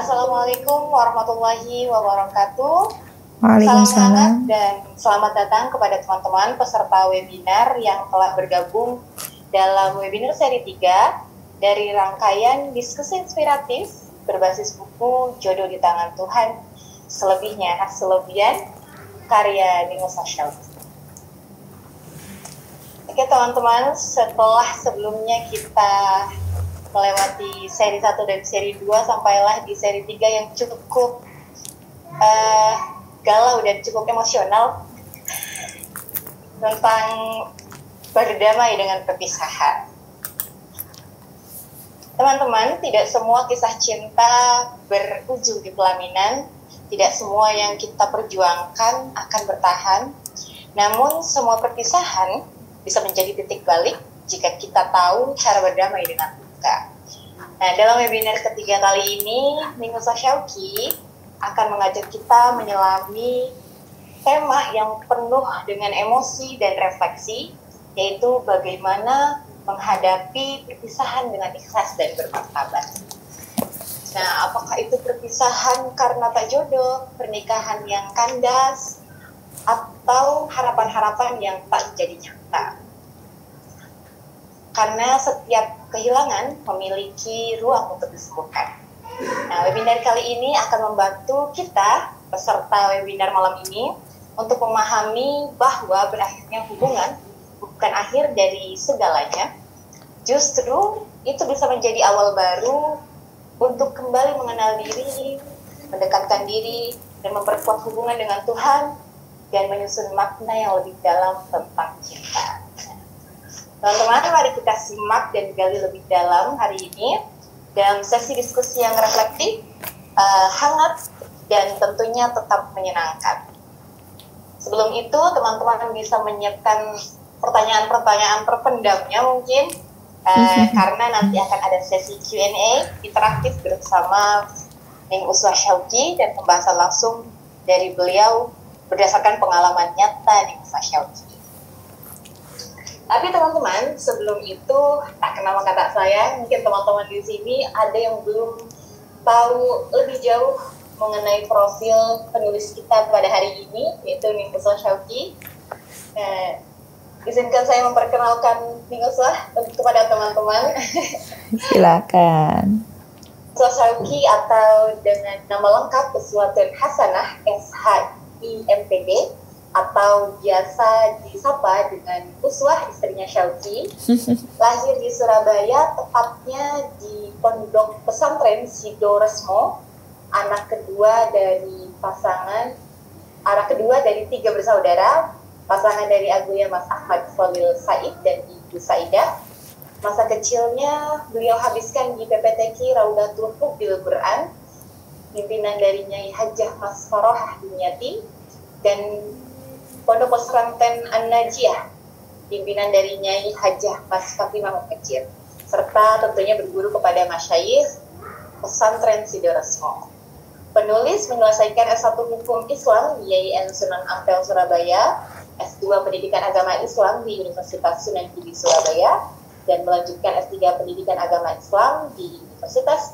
Assalamualaikum warahmatullahi wabarakatuh. Salam Waalaikumsalam. hangat dan selamat datang kepada teman-teman peserta webinar yang telah bergabung dalam webinar seri 3 dari rangkaian diskusi inspiratif berbasis buku Jodoh di Tangan Tuhan, Selebihnya Selebihan, karya Nino Sashel. Oke teman-teman, setelah sebelumnya kita melewati seri 1 dan seri 2, sampailah di seri 3 yang cukup galau dan cukup emosional tentang berdamai dengan perpisahan. Teman-teman, tidak semua kisah cinta berujung di pelaminan, tidak semua yang kita perjuangkan akan bertahan, namun semua perpisahan bisa menjadi titik balik jika kita tahu cara berdamai dengan duka. Nah, dalam webinar ketiga kali ini, Nino Sashauki akan mengajak kita menyelami tema yang penuh dengan emosi dan refleksi, yaitu bagaimana menghadapi perpisahan dengan ikhlas dan bermartabat. Nah, apakah itu perpisahan karena tak jodoh, pernikahan yang kandas, atau harapan-harapan yang tak jadi nyata? Karena setiap kehilangan memiliki ruang untuk disembuhkan. Nah, webinar kali ini akan membantu kita, peserta webinar malam ini, untuk memahami bahwa berakhirnya hubungan bukan akhir dari segalanya. Justru itu bisa menjadi awal baru untuk kembali mengenal diri, mendekatkan diri, dan memperkuat hubungan dengan Tuhan, dan menyusun makna yang lebih dalam tentang cinta. Teman-teman, mari kita simak dan gali lebih dalam hari ini dalam sesi diskusi yang reflektif, hangat, dan tentunya tetap menyenangkan. Sebelum itu, teman-teman bisa menyiapkan pertanyaan-pertanyaan terpendamnya mungkin, karena nanti akan ada sesi Q&A interaktif bersama Ning Uswah Syauki dan pembahasan langsung dari beliau berdasarkan pengalaman nyata Ning Uswah Syauki. Tapi teman-teman, sebelum itu tak kenal maka tak sayang, mungkin teman-teman di sini ada yang belum tahu lebih jauh mengenai profil penulis kita pada hari ini, yaitu Ning Uswah Syauki. Izinkan saya memperkenalkan Ning Uswah kepada teman-teman. Silakan. Uswah Syauki atau dengan nama lengkap Uswatun Hasanah SHIMPD, atau biasa disapa dengan Uswah, istrinya Syauki, lahir di Surabaya, tepatnya di Pondok Pesantren Sido Resmo, anak kedua dari tiga bersaudara, pasangan dari Aguya Mas Ahmad Khalil Said dan Ibu Saidah. Masa kecilnya beliau habiskan di PPTQ Raudatul Hubbil Quran, pimpinan dari Nyai Hajah Mas Farohah Dunyati, dan Pondok Pesantren An-Najiyah, pimpinan dari Nyai Hajah Mas Fatimah Mukecir, serta tentunya berguru kepada masyayikh pesantren Sidoresmo. Penulis menyelesaikan S1 Hukum Islam di YIN Sunan Ampel Surabaya, S2 Pendidikan Agama Islam di Universitas Sunan Giri Surabaya, dan melanjutkan S3 Pendidikan Agama Islam di Universitas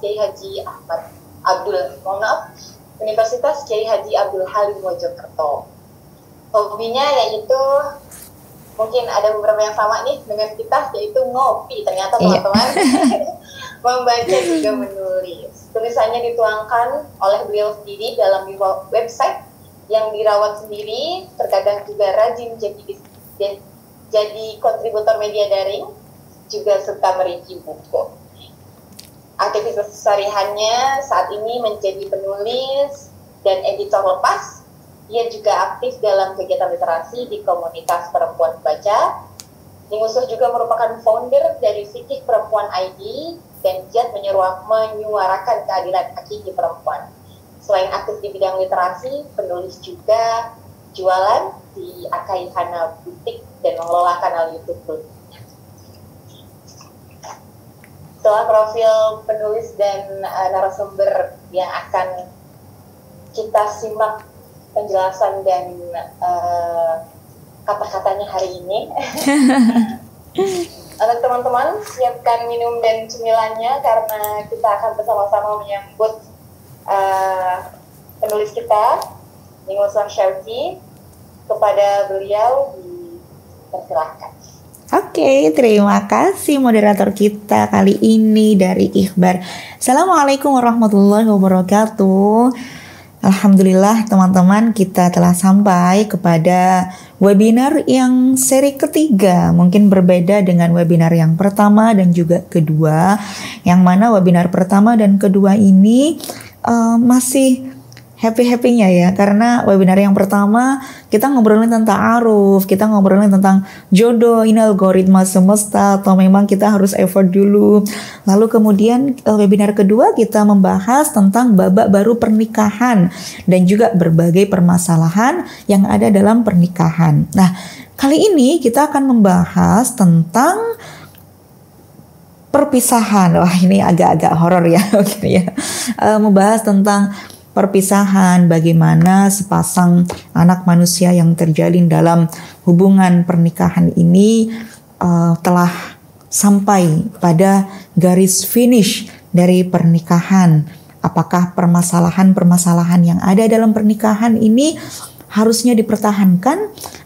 Universitas Kiai Haji Abdul Halim Mojokerto. Hobinya yaitu, mungkin ada beberapa yang sama nih dengan kita, yaitu ngopi ternyata teman-teman. Membaca juga menulis. Tulisannya dituangkan oleh beliau sendiri dalam website yang dirawat sendiri, terkadang juga rajin jadi kontributor media daring, juga suka mereview buku. Aktivitas sehari-harinya saat ini menjadi penulis dan editor lepas. Ia juga aktif dalam kegiatan literasi di komunitas perempuan baca. Ning Uswah juga merupakan founder dari Fikih Perempuan ID dan giat menyuarakan keadilan hakiki perempuan. Selain aktif di bidang literasi, penulis juga jualan di Akai Hana Butik dan mengelola kanal YouTube. Setelah profil penulis dan narasumber yang akan kita simak penjelasan dan kata-katanya hari ini. Untuk teman-teman, siapkan minum dan cemilannya karena kita akan bersama-sama menyambut penulis kita, Ninguswan Syauki. Kepada beliau dipersilahkan. Oke, terima kasih moderator kita kali ini dari Ikhbar. Assalamualaikum warahmatullahi wabarakatuh. Alhamdulillah teman-teman, kita telah sampai kepada webinar yang seri ketiga. Mungkin berbeda dengan webinar yang pertama dan juga kedua. Yang mana webinar pertama dan kedua ini masih happy-happynya ya, karena webinar yang pertama kita ngobrolin tentang aruf, kita ngobrolin tentang jodoh, ini algoritma semesta atau memang kita harus effort dulu. Lalu kemudian webinar kedua kita membahas tentang babak baru pernikahan dan juga berbagai permasalahan yang ada dalam pernikahan. Nah, kali ini kita akan membahas tentang perpisahan. Wah, ini agak-agak horor ya, membahas tentang perpisahan, bagaimana sepasang anak manusia yang terjalin dalam hubungan pernikahan ini telah sampai pada garis finish dari pernikahan. Apakah permasalahan-permasalahan yang ada dalam pernikahan ini harusnya dipertahankan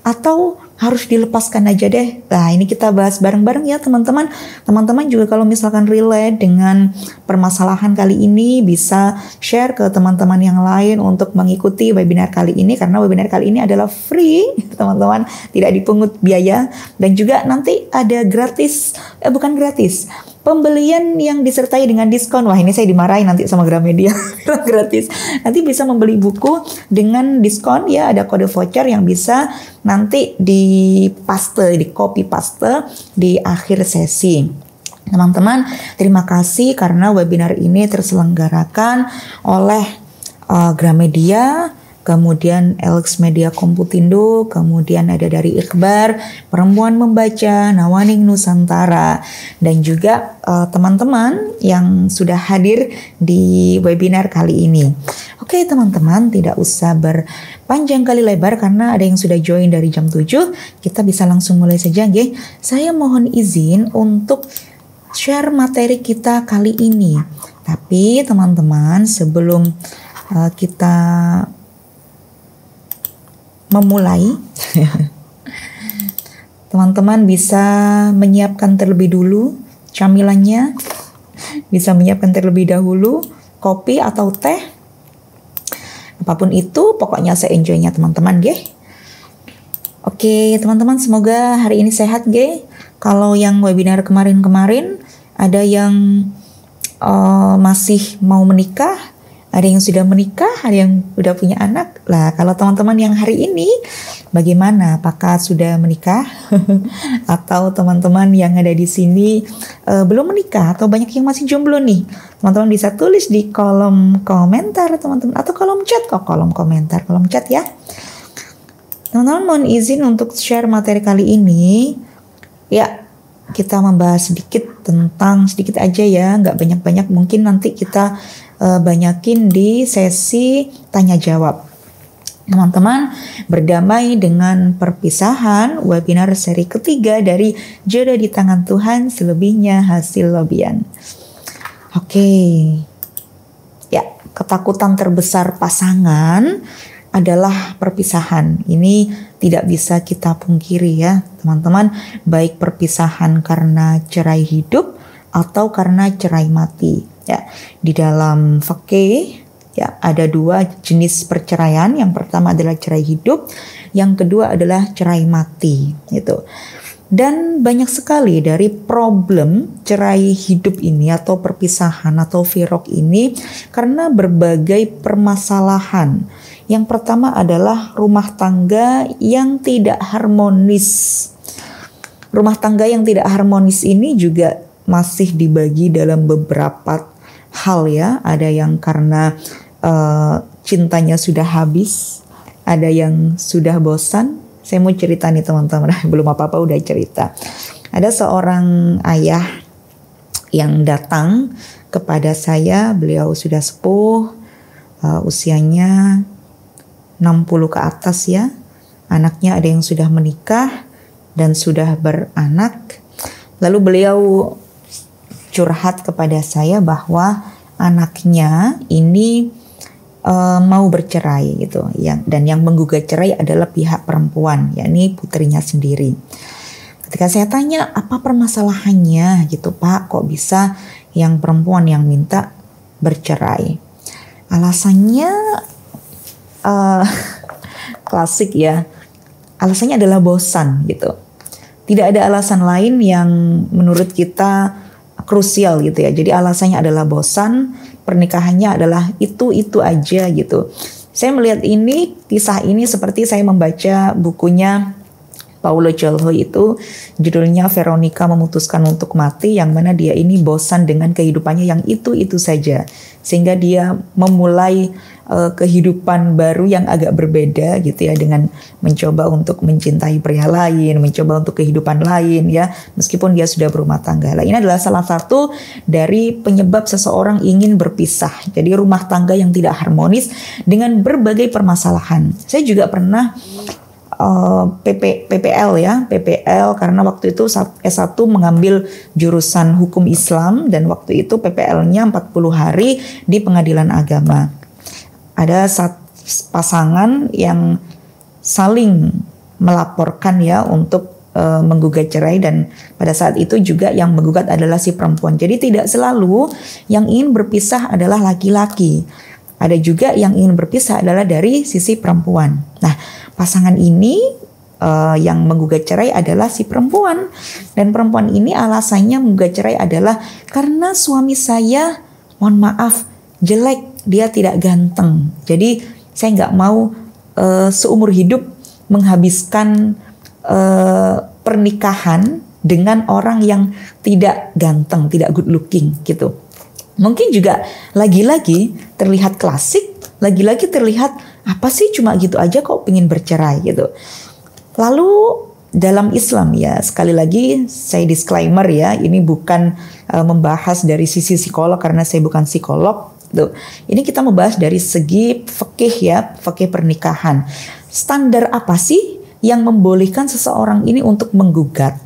atau harus dilepaskan aja deh. Nah, ini kita bahas bareng-bareng ya teman-teman. Teman-teman juga kalau misalkan relate dengan permasalahan kali ini bisa share ke teman-teman yang lain untuk mengikuti webinar kali ini, karena webinar kali ini adalah free teman-teman, tidak dipungut biaya, dan juga nanti ada bukan gratis, pembelian yang disertai dengan diskon. Wah, ini saya dimarahin nanti sama Gramedia. Gratis. Nanti bisa membeli buku dengan diskon ya, ada kode voucher yang bisa nanti di copy paste di akhir sesi. Teman-teman, terima kasih karena webinar ini terselenggarakan oleh Gramedia, kemudian Alex Media Komputindo, kemudian ada dari Ikhbar, Perempuan Membaca, Nawaning Nusantara, dan juga teman-teman yang sudah hadir di webinar kali ini. Oke teman-teman, tidak usah berpanjang kali lebar karena ada yang sudah join dari jam 7, kita bisa langsung mulai saja nggih. Saya mohon izin untuk share materi kita kali ini. Tapi teman-teman, sebelum kita memulai, teman-teman bisa menyiapkan terlebih dulu camilannya, bisa menyiapkan terlebih dahulu kopi atau teh, apapun itu, pokoknya se-enjoy-nya teman-teman nggih. Oke teman-teman, semoga hari ini sehat nggih. Kalau yang webinar kemarin-kemarin ada yang masih mau menikah, ada yang sudah menikah, ada yang udah punya anak. Lah, kalau teman-teman yang hari ini bagaimana? Apakah sudah menikah? Atau teman-teman yang ada di sini belum menikah atau banyak yang masih jomblo nih? Teman-teman bisa tulis di kolom komentar teman-teman, atau kolom chat kolom chat ya. Teman-teman mohon izin untuk share materi kali ini. Ya, kita membahas sedikit aja ya, nggak banyak-banyak, mungkin nanti kita banyakin di sesi tanya jawab. Teman-teman, berdamai dengan perpisahan, webinar seri ketiga dari Jodoh di Tangan Tuhan, selebihnya hasil lobian. Oke. Ya, ketakutan terbesar pasangan adalah perpisahan. Ini tidak bisa kita pungkiri ya, teman-teman, baik perpisahan karena cerai hidup atau karena cerai mati. Ya, di dalam fikih ya ada dua jenis perceraian. Yang pertama adalah cerai hidup, yang kedua adalah cerai mati. Itu. Dan banyak sekali dari problem cerai hidup ini atau perpisahan atau firaq ini karena berbagai permasalahan. Yang pertama adalah rumah tangga yang tidak harmonis. Rumah tangga yang tidak harmonis ini juga masih dibagi dalam beberapa hal ya. Ada yang karena cintanya sudah habis, ada yang sudah bosan. Saya mau cerita nih teman-teman, belum apa-apa udah cerita. Ada seorang ayah yang datang kepada saya, beliau sudah sepuh, usianya 60 ke atas ya. Anaknya ada yang sudah menikah dan sudah beranak. Lalu beliau curhat kepada saya bahwa anaknya ini mau bercerai gitu, dan yang menggugat cerai adalah pihak perempuan, yakni putrinya sendiri. Ketika saya tanya apa permasalahannya gitu Pak, kok bisa yang perempuan yang minta bercerai? Alasannya klasik ya, alasannya adalah bosan gitu. Tidak ada alasan lain yang menurut kita krusial gitu ya. Jadi alasannya adalah bosan, pernikahannya adalah itu aja gitu. Saya melihat kisah ini seperti saya membaca bukunya Paulo Coelho, itu judulnya Veronica Memutuskan Untuk Mati, yang mana dia ini bosan dengan kehidupannya yang itu saja, sehingga dia memulai kehidupan baru yang agak berbeda gitu ya, dengan mencoba untuk mencintai pria lain, mencoba untuk kehidupan lain ya, meskipun dia sudah berumah tangga. Nah, ini adalah salah satu dari penyebab seseorang ingin berpisah. Jadi rumah tangga yang tidak harmonis dengan berbagai permasalahan. Saya juga pernah PPL karena waktu itu S1 mengambil jurusan hukum Islam, dan waktu itu PPL-nya 40 hari di pengadilan agama. Ada pasangan yang saling melaporkan ya untuk menggugat cerai, dan pada saat itu juga yang menggugat adalah si perempuan. Jadi tidak selalu yang ingin berpisah adalah laki-laki. Ada juga yang ingin berpisah adalah dari sisi perempuan. Nah, pasangan ini yang menggugat cerai adalah si perempuan, dan perempuan ini alasannya menggugat cerai adalah karena suami saya, mohon maaf, jelek, dia tidak ganteng. Jadi saya nggak mau seumur hidup menghabiskan pernikahan dengan orang yang tidak ganteng, tidak good looking gitu. Mungkin juga lagi-lagi terlihat klasik, lagi-lagi terlihat apa sih cuma gitu aja kok pengen bercerai gitu. Lalu dalam Islam ya, sekali lagi saya disclaimer ya, ini bukan membahas dari sisi psikolog karena saya bukan psikolog. Tuh. Ini kita membahas dari segi fikih ya, fikih pernikahan. Standar apa sih yang membolehkan seseorang ini untuk menggugat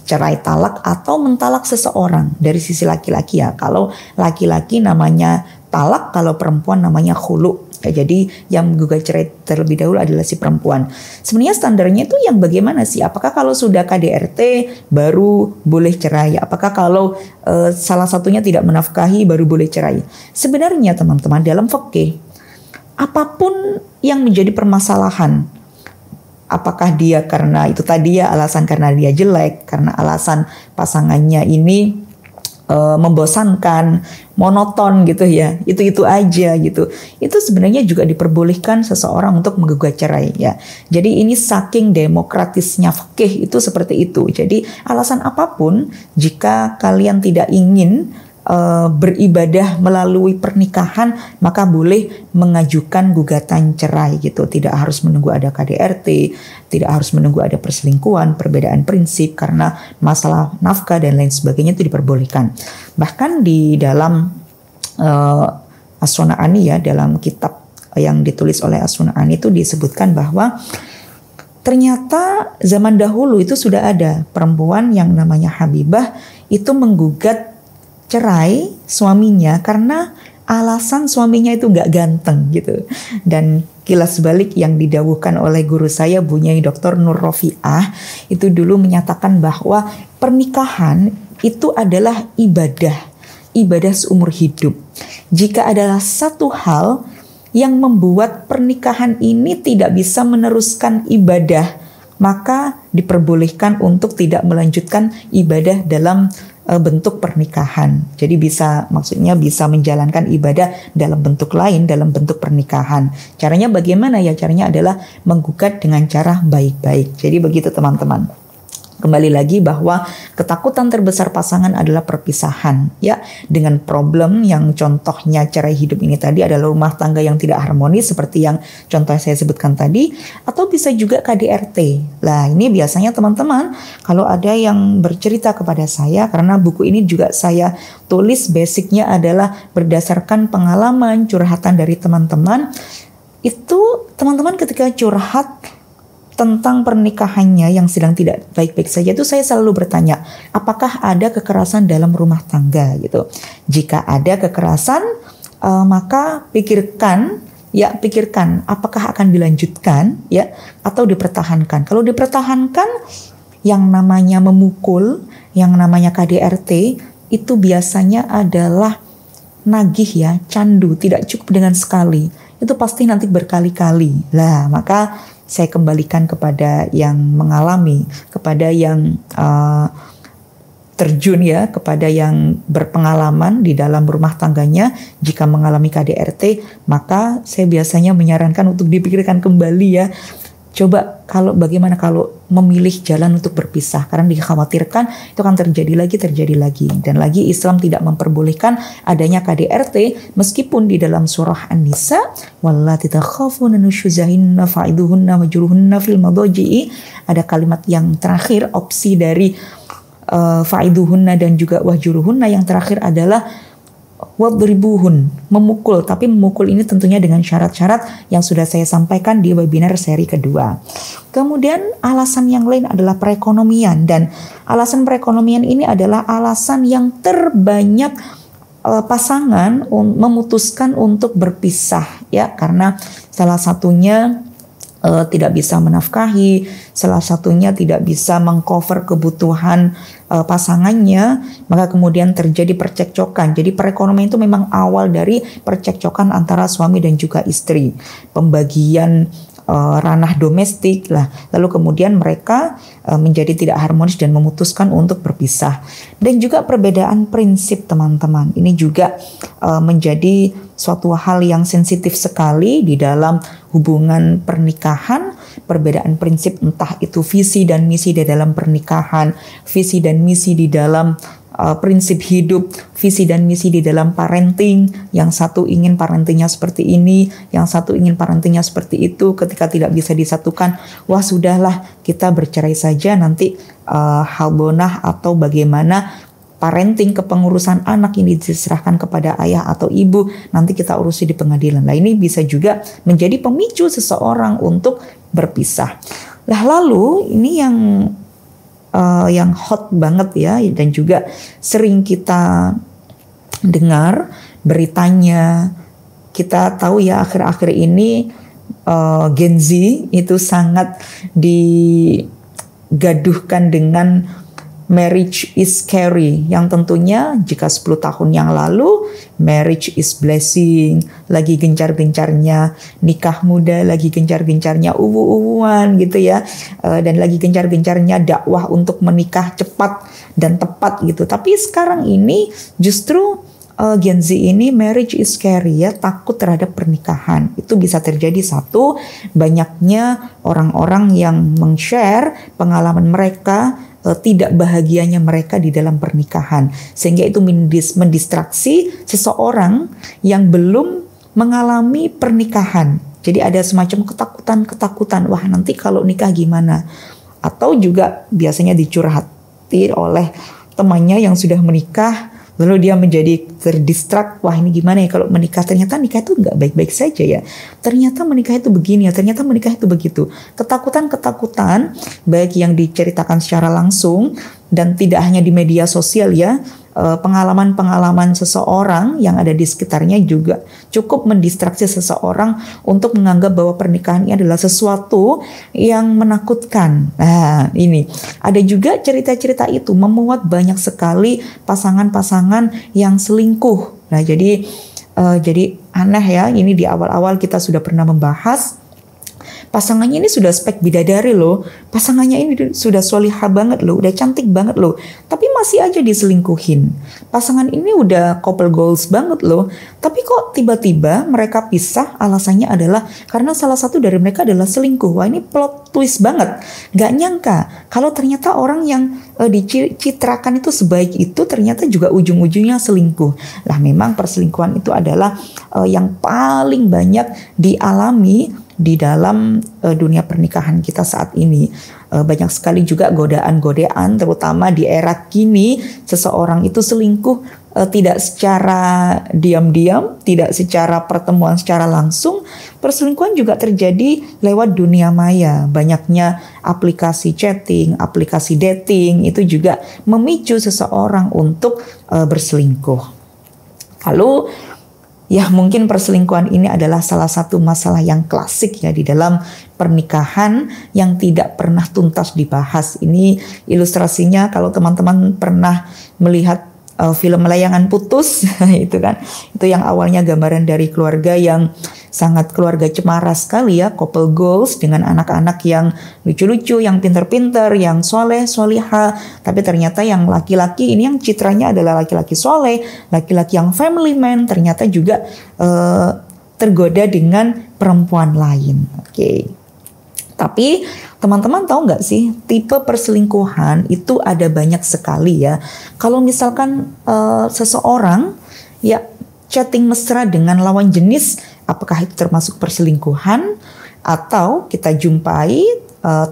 cerai talak atau mentalak seseorang dari sisi laki-laki ya. Kalau laki-laki namanya talak, kalau perempuan namanya khulu. Ya, jadi yang menggugat cerai terlebih dahulu adalah si perempuan. Sebenarnya standarnya itu yang bagaimana sih? Apakah kalau sudah KDRT baru boleh cerai? Apakah kalau salah satunya tidak menafkahi baru boleh cerai? Sebenarnya teman-teman, dalam fikih apapun yang menjadi permasalahan, apakah dia karena itu tadi ya alasan karena dia jelek, karena alasan pasangannya ini membosankan, monoton gitu ya, itu aja gitu. Itu sebenarnya juga diperbolehkan seseorang untuk menggugat cerai ya. Jadi ini saking demokratisnya fikih itu seperti itu. Jadi alasan apapun, jika kalian tidak ingin beribadah melalui pernikahan, maka boleh mengajukan gugatan cerai gitu. Tidak harus menunggu ada KDRT, tidak harus menunggu ada perselingkuhan, perbedaan prinsip karena masalah nafkah dan lain sebagainya, itu diperbolehkan. Bahkan di dalam As-Sun'ani ya, dalam kitab yang ditulis oleh As-Sun'ani itu disebutkan bahwa ternyata zaman dahulu itu sudah ada perempuan yang namanya Habibah itu menggugat cerai suaminya karena alasan suaminya itu nggak ganteng gitu. Dan kilas balik yang didawuhkan oleh guru saya Bu Nyai Dr. Nur Rofiah itu dulu menyatakan bahwa pernikahan itu adalah ibadah seumur hidup. Jika adalah satu hal yang membuat pernikahan ini tidak bisa meneruskan ibadah, maka diperbolehkan untuk tidak melanjutkan ibadah dalam bentuk pernikahan. Jadi maksudnya bisa menjalankan ibadah dalam bentuk lain, dalam bentuk pernikahan. Caranya bagaimana ya? Caranya adalah menggugat dengan cara baik-baik. Jadi begitu teman-teman. Kembali lagi bahwa ketakutan terbesar pasangan adalah perpisahan ya, dengan problem yang contohnya cerai hidup ini tadi adalah rumah tangga yang tidak harmonis seperti yang contoh saya sebutkan tadi, atau bisa juga KDRT. Lah ini biasanya teman-teman kalau ada yang bercerita kepada saya, karena buku ini juga saya tulis basicnya adalah berdasarkan pengalaman curhatan dari teman-teman. Itu teman-teman ketika curhat tentang pernikahannya yang sedang tidak baik-baik saja, itu saya selalu bertanya, apakah ada kekerasan dalam rumah tangga gitu. Jika ada kekerasan, maka pikirkan ya pikirkan apakah akan dilanjutkan ya atau dipertahankan. Kalau dipertahankan, yang namanya memukul, yang namanya KDRT itu biasanya adalah nagih ya, candu, tidak cukup dengan sekali. Itu pasti nanti berkali-kali. Lah, maka saya kembalikan kepada yang mengalami, kepada yang terjun ya, kepada yang berpengalaman di dalam rumah tangganya. Jika mengalami KDRT, maka saya biasanya menyarankan untuk dipikirkan kembali ya. Coba bagaimana kalau memilih jalan untuk berpisah, karena dikhawatirkan itu akan terjadi lagi. Dan lagi Islam tidak memperbolehkan adanya KDRT, meskipun di dalam surah An-Nisa, wallati takhafuna nusyuzahinna fa'iduhunna wajruhunna fil madaji'i, ada kalimat yang terakhir, opsi dari fa'iduhunna dan juga wahjuruhunna yang terakhir adalah wadribuhun, memukul. Tapi memukul ini tentunya dengan syarat-syarat yang sudah saya sampaikan di webinar seri kedua. Kemudian alasan yang lain adalah perekonomian, dan alasan perekonomian ini adalah alasan yang terbanyak pasangan memutuskan untuk berpisah ya, karena salah satunya tidak bisa menafkahi, salah satunya tidak bisa mengcover kebutuhan pasangannya, maka kemudian terjadi percekcokan. Jadi perekonomian itu memang awal dari percekcokan antara suami dan juga istri, pembagian ranah domestik lah. Lalu kemudian mereka menjadi tidak harmonis dan memutuskan untuk berpisah. Dan juga perbedaan prinsip, teman-teman. Ini juga menjadi suatu hal yang sensitif sekali di dalam hubungan pernikahan. Perbedaan prinsip, entah itu visi dan misi di dalam pernikahan, visi dan misi di dalam prinsip hidup, visi dan misi di dalam parenting. Yang satu ingin parentingnya seperti ini, yang satu ingin parentingnya seperti itu. Ketika tidak bisa disatukan, wah sudahlah kita bercerai saja, nanti halbonah atau bagaimana parenting, kepengurusan anak ini diserahkan kepada ayah atau ibu, nanti kita urusi di pengadilan. Nah, ini bisa juga menjadi pemicu seseorang untuk berpisah. Nah, lalu ini yang hot banget ya, dan juga sering kita dengar beritanya. Kita tahu ya, akhir-akhir ini Gen Z itu sangat digaduhkan dengan marriage is scary, yang tentunya jika 10 tahun yang lalu marriage is blessing, lagi gencar-gencarnya nikah muda, lagi gencar-gencarnya uwu-uwuan gitu ya, dan lagi gencar-gencarnya dakwah untuk menikah cepat dan tepat gitu. Tapi sekarang ini justru Gen Z ini marriage is scary ya, takut terhadap pernikahan. Itu bisa terjadi satu, banyaknya orang-orang yang meng-share pengalaman mereka, tidak bahagianya mereka di dalam pernikahan, sehingga itu mendistraksi seseorang yang belum mengalami pernikahan. Jadi ada semacam ketakutan, wah nanti kalau nikah gimana? Atau juga biasanya dicurhati oleh temannya yang sudah menikah, lalu dia menjadi terdistrak, wah ini gimana ya kalau menikah, ternyata nikah itu nggak baik-baik saja ya, ternyata menikah itu begini ya, ternyata menikah itu begitu. Ketakutan baik yang diceritakan secara langsung dan tidak hanya di media sosial ya, pengalaman-pengalaman seseorang yang ada di sekitarnya juga cukup mendistraksi seseorang untuk menganggap bahwa pernikahan ini adalah sesuatu yang menakutkan. Nah, ini ada juga cerita-cerita itu memuat banyak sekali pasangan-pasangan yang selingkuh. Nah, jadi aneh ya, ini di awal-awal kita sudah pernah membahas. Pasangannya ini sudah spek bidadari loh, pasangannya ini sudah solihah banget loh, udah cantik banget loh, tapi masih aja diselingkuhin. Pasangan ini udah couple goals banget loh, tapi kok tiba-tiba mereka pisah, alasannya adalah karena salah satu dari mereka adalah selingkuh. Wah, ini plot twist banget. Gak nyangka kalau ternyata orang yang dicitrakan itu sebaik itu ternyata juga ujung-ujungnya selingkuh. Lah, memang perselingkuhan itu adalah yang paling banyak dialami di dalam dunia pernikahan kita saat ini. Banyak sekali juga godaan-godaan, terutama di era kini seseorang itu selingkuh tidak secara diam-diam, tidak secara pertemuan secara langsung. Perselingkuhan juga terjadi lewat dunia maya. Banyaknya aplikasi chatting, aplikasi dating itu juga memicu seseorang untuk berselingkuh. Lalu Ya mungkin perselingkuhan ini adalah salah satu masalah yang klasik ya di dalam pernikahan yang tidak pernah tuntas dibahas. Ini ilustrasinya kalau teman-teman pernah melihat film Layangan Putus itu kan, itu yang awalnya gambaran dari keluarga yang sangat keluarga cemara sekali ya, couple goals dengan anak-anak yang lucu-lucu, yang pinter-pinter, yang soleh, solihah, tapi ternyata yang laki-laki ini yang citranya adalah laki-laki soleh, laki-laki yang family man, ternyata juga tergoda dengan perempuan lain. Oke. Tapi teman-teman tahu nggak sih, tipe perselingkuhan itu ada banyak sekali ya. Kalau misalkan seseorang ya chatting mesra dengan lawan jenis, apakah itu termasuk perselingkuhan? Atau kita jumpai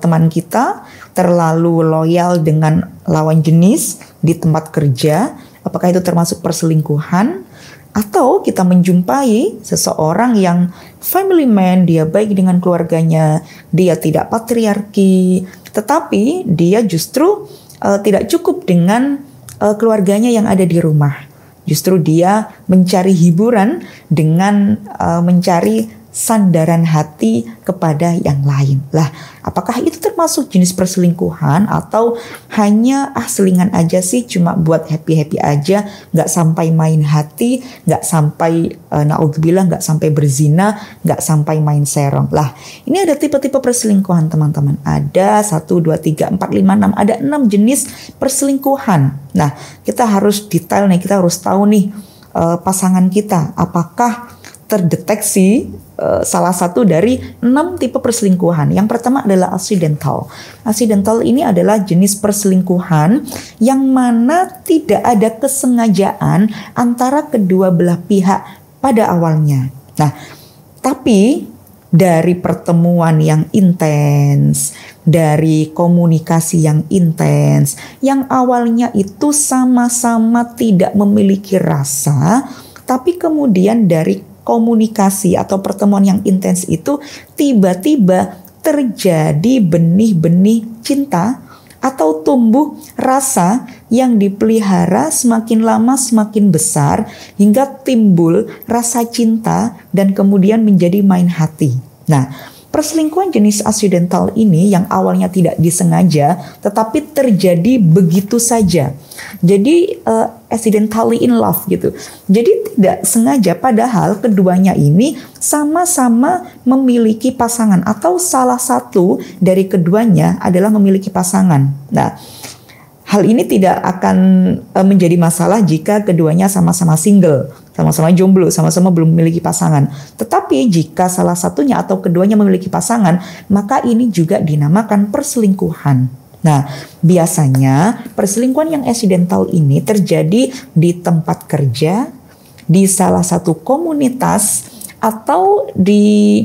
teman kita terlalu loyal dengan lawan jenis di tempat kerja, apakah itu termasuk perselingkuhan? Atau kita menjumpai seseorang yang family man, dia baik dengan keluarganya, dia tidak patriarki, tetapi dia justru tidak cukup dengan keluarganya yang ada di rumah. Justru dia mencari hiburan dengan mencari sandaran hati kepada yang lain. Lah, apakah itu termasuk jenis perselingkuhan atau hanya selingan aja sih, cuma buat happy-happy aja, nggak sampai main hati, nggak sampai naudzubillah, nggak sampai berzina, nggak sampai main serong. Lah, ini ada tipe-tipe perselingkuhan teman-teman. Ada 1, 2, 3, 4, 5, 6. Ada 6 jenis perselingkuhan. Nah, kita harus detail nih, kita harus tahu nih pasangan kita apakah terdeteksi salah satu dari 6 tipe perselingkuhan. Yang pertama adalah accidental. Accidental ini adalah jenis perselingkuhan yang mana tidak ada kesengajaan antara kedua belah pihak pada awalnya. Nah, tapi dari pertemuan yang intens, dari komunikasi yang intens, yang awalnya itu sama-sama tidak memiliki rasa, tapi kemudian dari komunikasi atau pertemuan yang intens itu tiba-tiba terjadi benih-benih cinta atau tumbuh rasa yang dipelihara semakin lama semakin besar hingga timbul rasa cinta dan kemudian menjadi main hati. Nah, perselingkuhan jenis accidental ini yang awalnya tidak disengaja tetapi terjadi begitu saja. Jadi accidentally in love gitu. Jadi tidak sengaja padahal keduanya ini sama-sama memiliki pasangan atau salah satu dari keduanya adalah memiliki pasangan. Nah, hal ini tidak akan menjadi masalah jika keduanya sama-sama single, sama-sama jomblo, sama-sama belum memiliki pasangan. Tetapi jika salah satunya atau keduanya memiliki pasangan, maka ini juga dinamakan perselingkuhan. Nah, biasanya perselingkuhan yang accidental ini terjadi di tempat kerja, di salah satu komunitas, atau di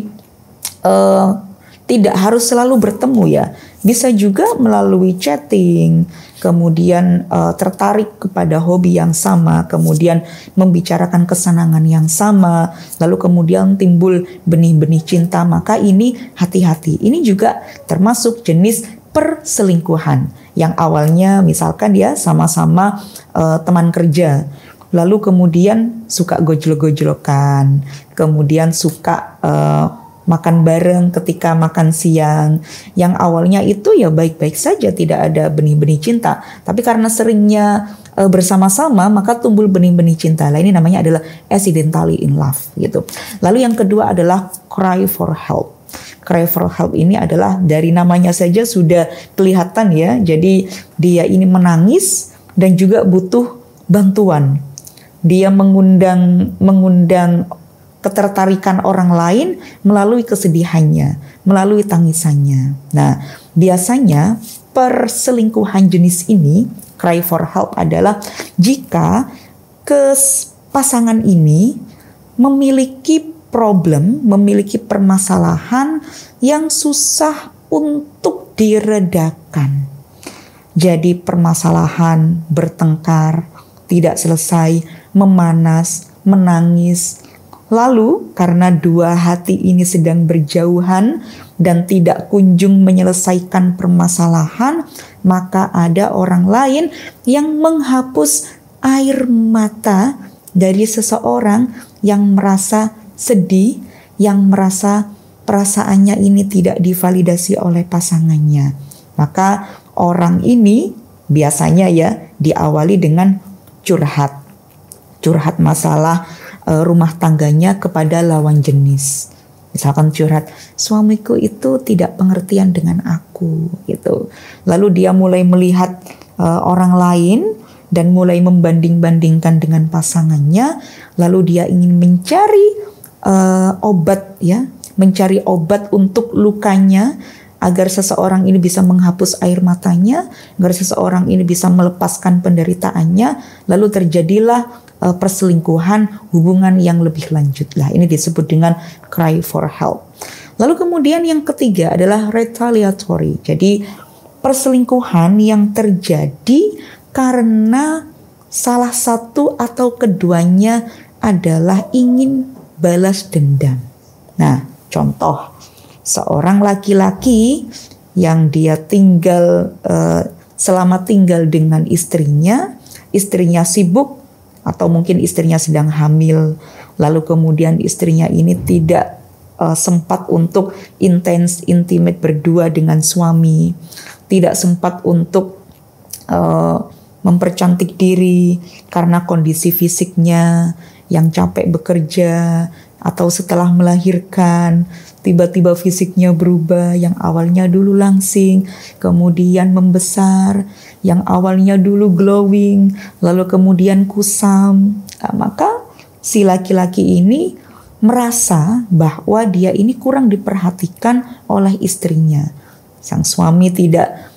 tidak harus selalu bertemu ya. Bisa juga melalui chatting, kemudian tertarik kepada hobi yang sama, kemudian membicarakan kesenangan yang sama, lalu kemudian timbul benih-benih cinta. Maka ini hati-hati. Ini juga termasuk jenis perselingkuhan yang awalnya misalkan dia sama-sama teman kerja, lalu kemudian suka gojlok-gojlokan, kemudian suka makan bareng ketika makan siang, yang awalnya itu ya baik-baik saja, tidak ada benih-benih cinta, tapi karena seringnya bersama-sama maka tumbuh benih-benih cinta. Lah, ini namanya adalah accidentally in love gitu. Lalu yang kedua adalah cry for help. Cry for help ini adalah dari namanya saja sudah kelihatan ya. Jadi dia ini menangis dan juga butuh bantuan. Dia mengundang ketertarikan orang lain melalui kesedihannya, melalui tangisannya. Nah, biasanya perselingkuhan jenis ini, cry for help, adalah jika pasangan ini memiliki problem, memiliki permasalahan yang susah untuk diredakan. Jadi permasalahan bertengkar, tidak selesai, memanas, menangis. Lalu karena dua hati ini sedang berjauhan dan tidak kunjung menyelesaikan permasalahan, maka ada orang lain yang menghapus air mata dari seseorang yang merasa sedih, yang merasa perasaannya ini tidak divalidasi oleh pasangannya. Maka orang ini biasanya ya diawali dengan curhat masalah rumah tangganya kepada lawan jenis. Misalkan curhat, suamiku itu tidak pengertian dengan aku gitu. Lalu dia mulai melihat orang lain dan mulai membanding-bandingkan dengan pasangannya. Lalu dia ingin mencari obat ya, mencari obat untuk lukanya, agar seseorang ini bisa menghapus air matanya, agar seseorang ini bisa melepaskan penderitaannya, lalu terjadilah perselingkuhan, hubungan yang lebih lanjut lah. Ini disebut dengan cry for help. Lalu kemudian yang ketiga adalah retaliatory. Jadi perselingkuhan yang terjadi karena salah satu atau keduanya adalah ingin balas dendam. Nah, contoh seorang laki-laki yang dia selama tinggal dengan istrinya sibuk atau mungkin istrinya sedang hamil, lalu kemudian istrinya ini tidak sempat untuk intimate berdua dengan suami, tidak sempat untuk mempercantik diri karena kondisi fisiknya yang capek bekerja, atau setelah melahirkan tiba-tiba fisiknya berubah, yang awalnya dulu langsing kemudian membesar, yang awalnya dulu glowing lalu kemudian kusam. Maka si laki-laki ini merasa bahwa dia ini kurang diperhatikan oleh istrinya. Sang suami tidak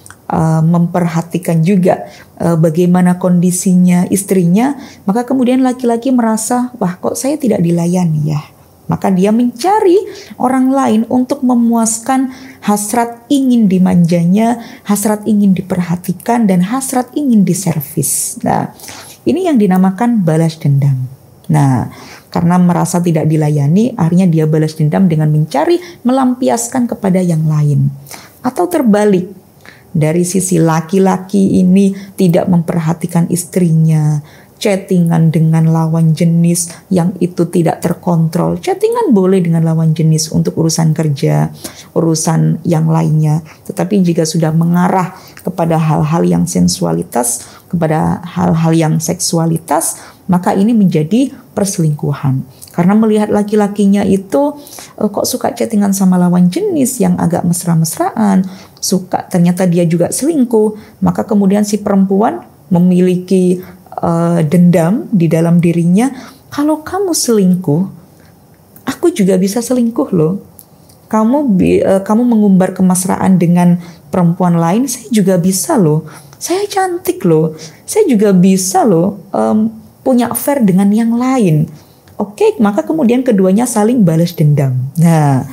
memperhatikan juga bagaimana kondisinya istrinya, maka kemudian laki-laki merasa, wah kok saya tidak dilayani ya. Maka dia mencari orang lain untuk memuaskan hasrat ingin dimanjanya, hasrat ingin diperhatikan, dan hasrat ingin diservis. Nah, ini yang dinamakan balas dendam. Nah, karena merasa tidak dilayani, akhirnya dia balas dendam dengan mencari melampiaskan kepada yang lain. Atau terbalik, dari sisi laki-laki ini tidak memperhatikan istrinya, chattingan dengan lawan jenis yang itu tidak terkontrol. Chattingan boleh dengan lawan jenis untuk urusan kerja, urusan yang lainnya. Tetapi jika sudah mengarah kepada hal-hal yang sensualitas, kepada hal-hal yang seksualitas, maka ini menjadi perselingkuhan. Karena melihat laki-lakinya itu kok suka chattingan sama lawan jenis yang agak mesra-mesraan, ternyata dia juga selingkuh, maka kemudian si perempuan memiliki dendam di dalam dirinya. Kalau kamu selingkuh, aku juga bisa selingkuh loh. Kamu mengumbar kemesraan dengan perempuan lain, saya juga bisa loh. Saya cantik loh, saya juga bisa loh punya affair dengan yang lain. Oke, maka kemudian keduanya saling balas dendam. Nah,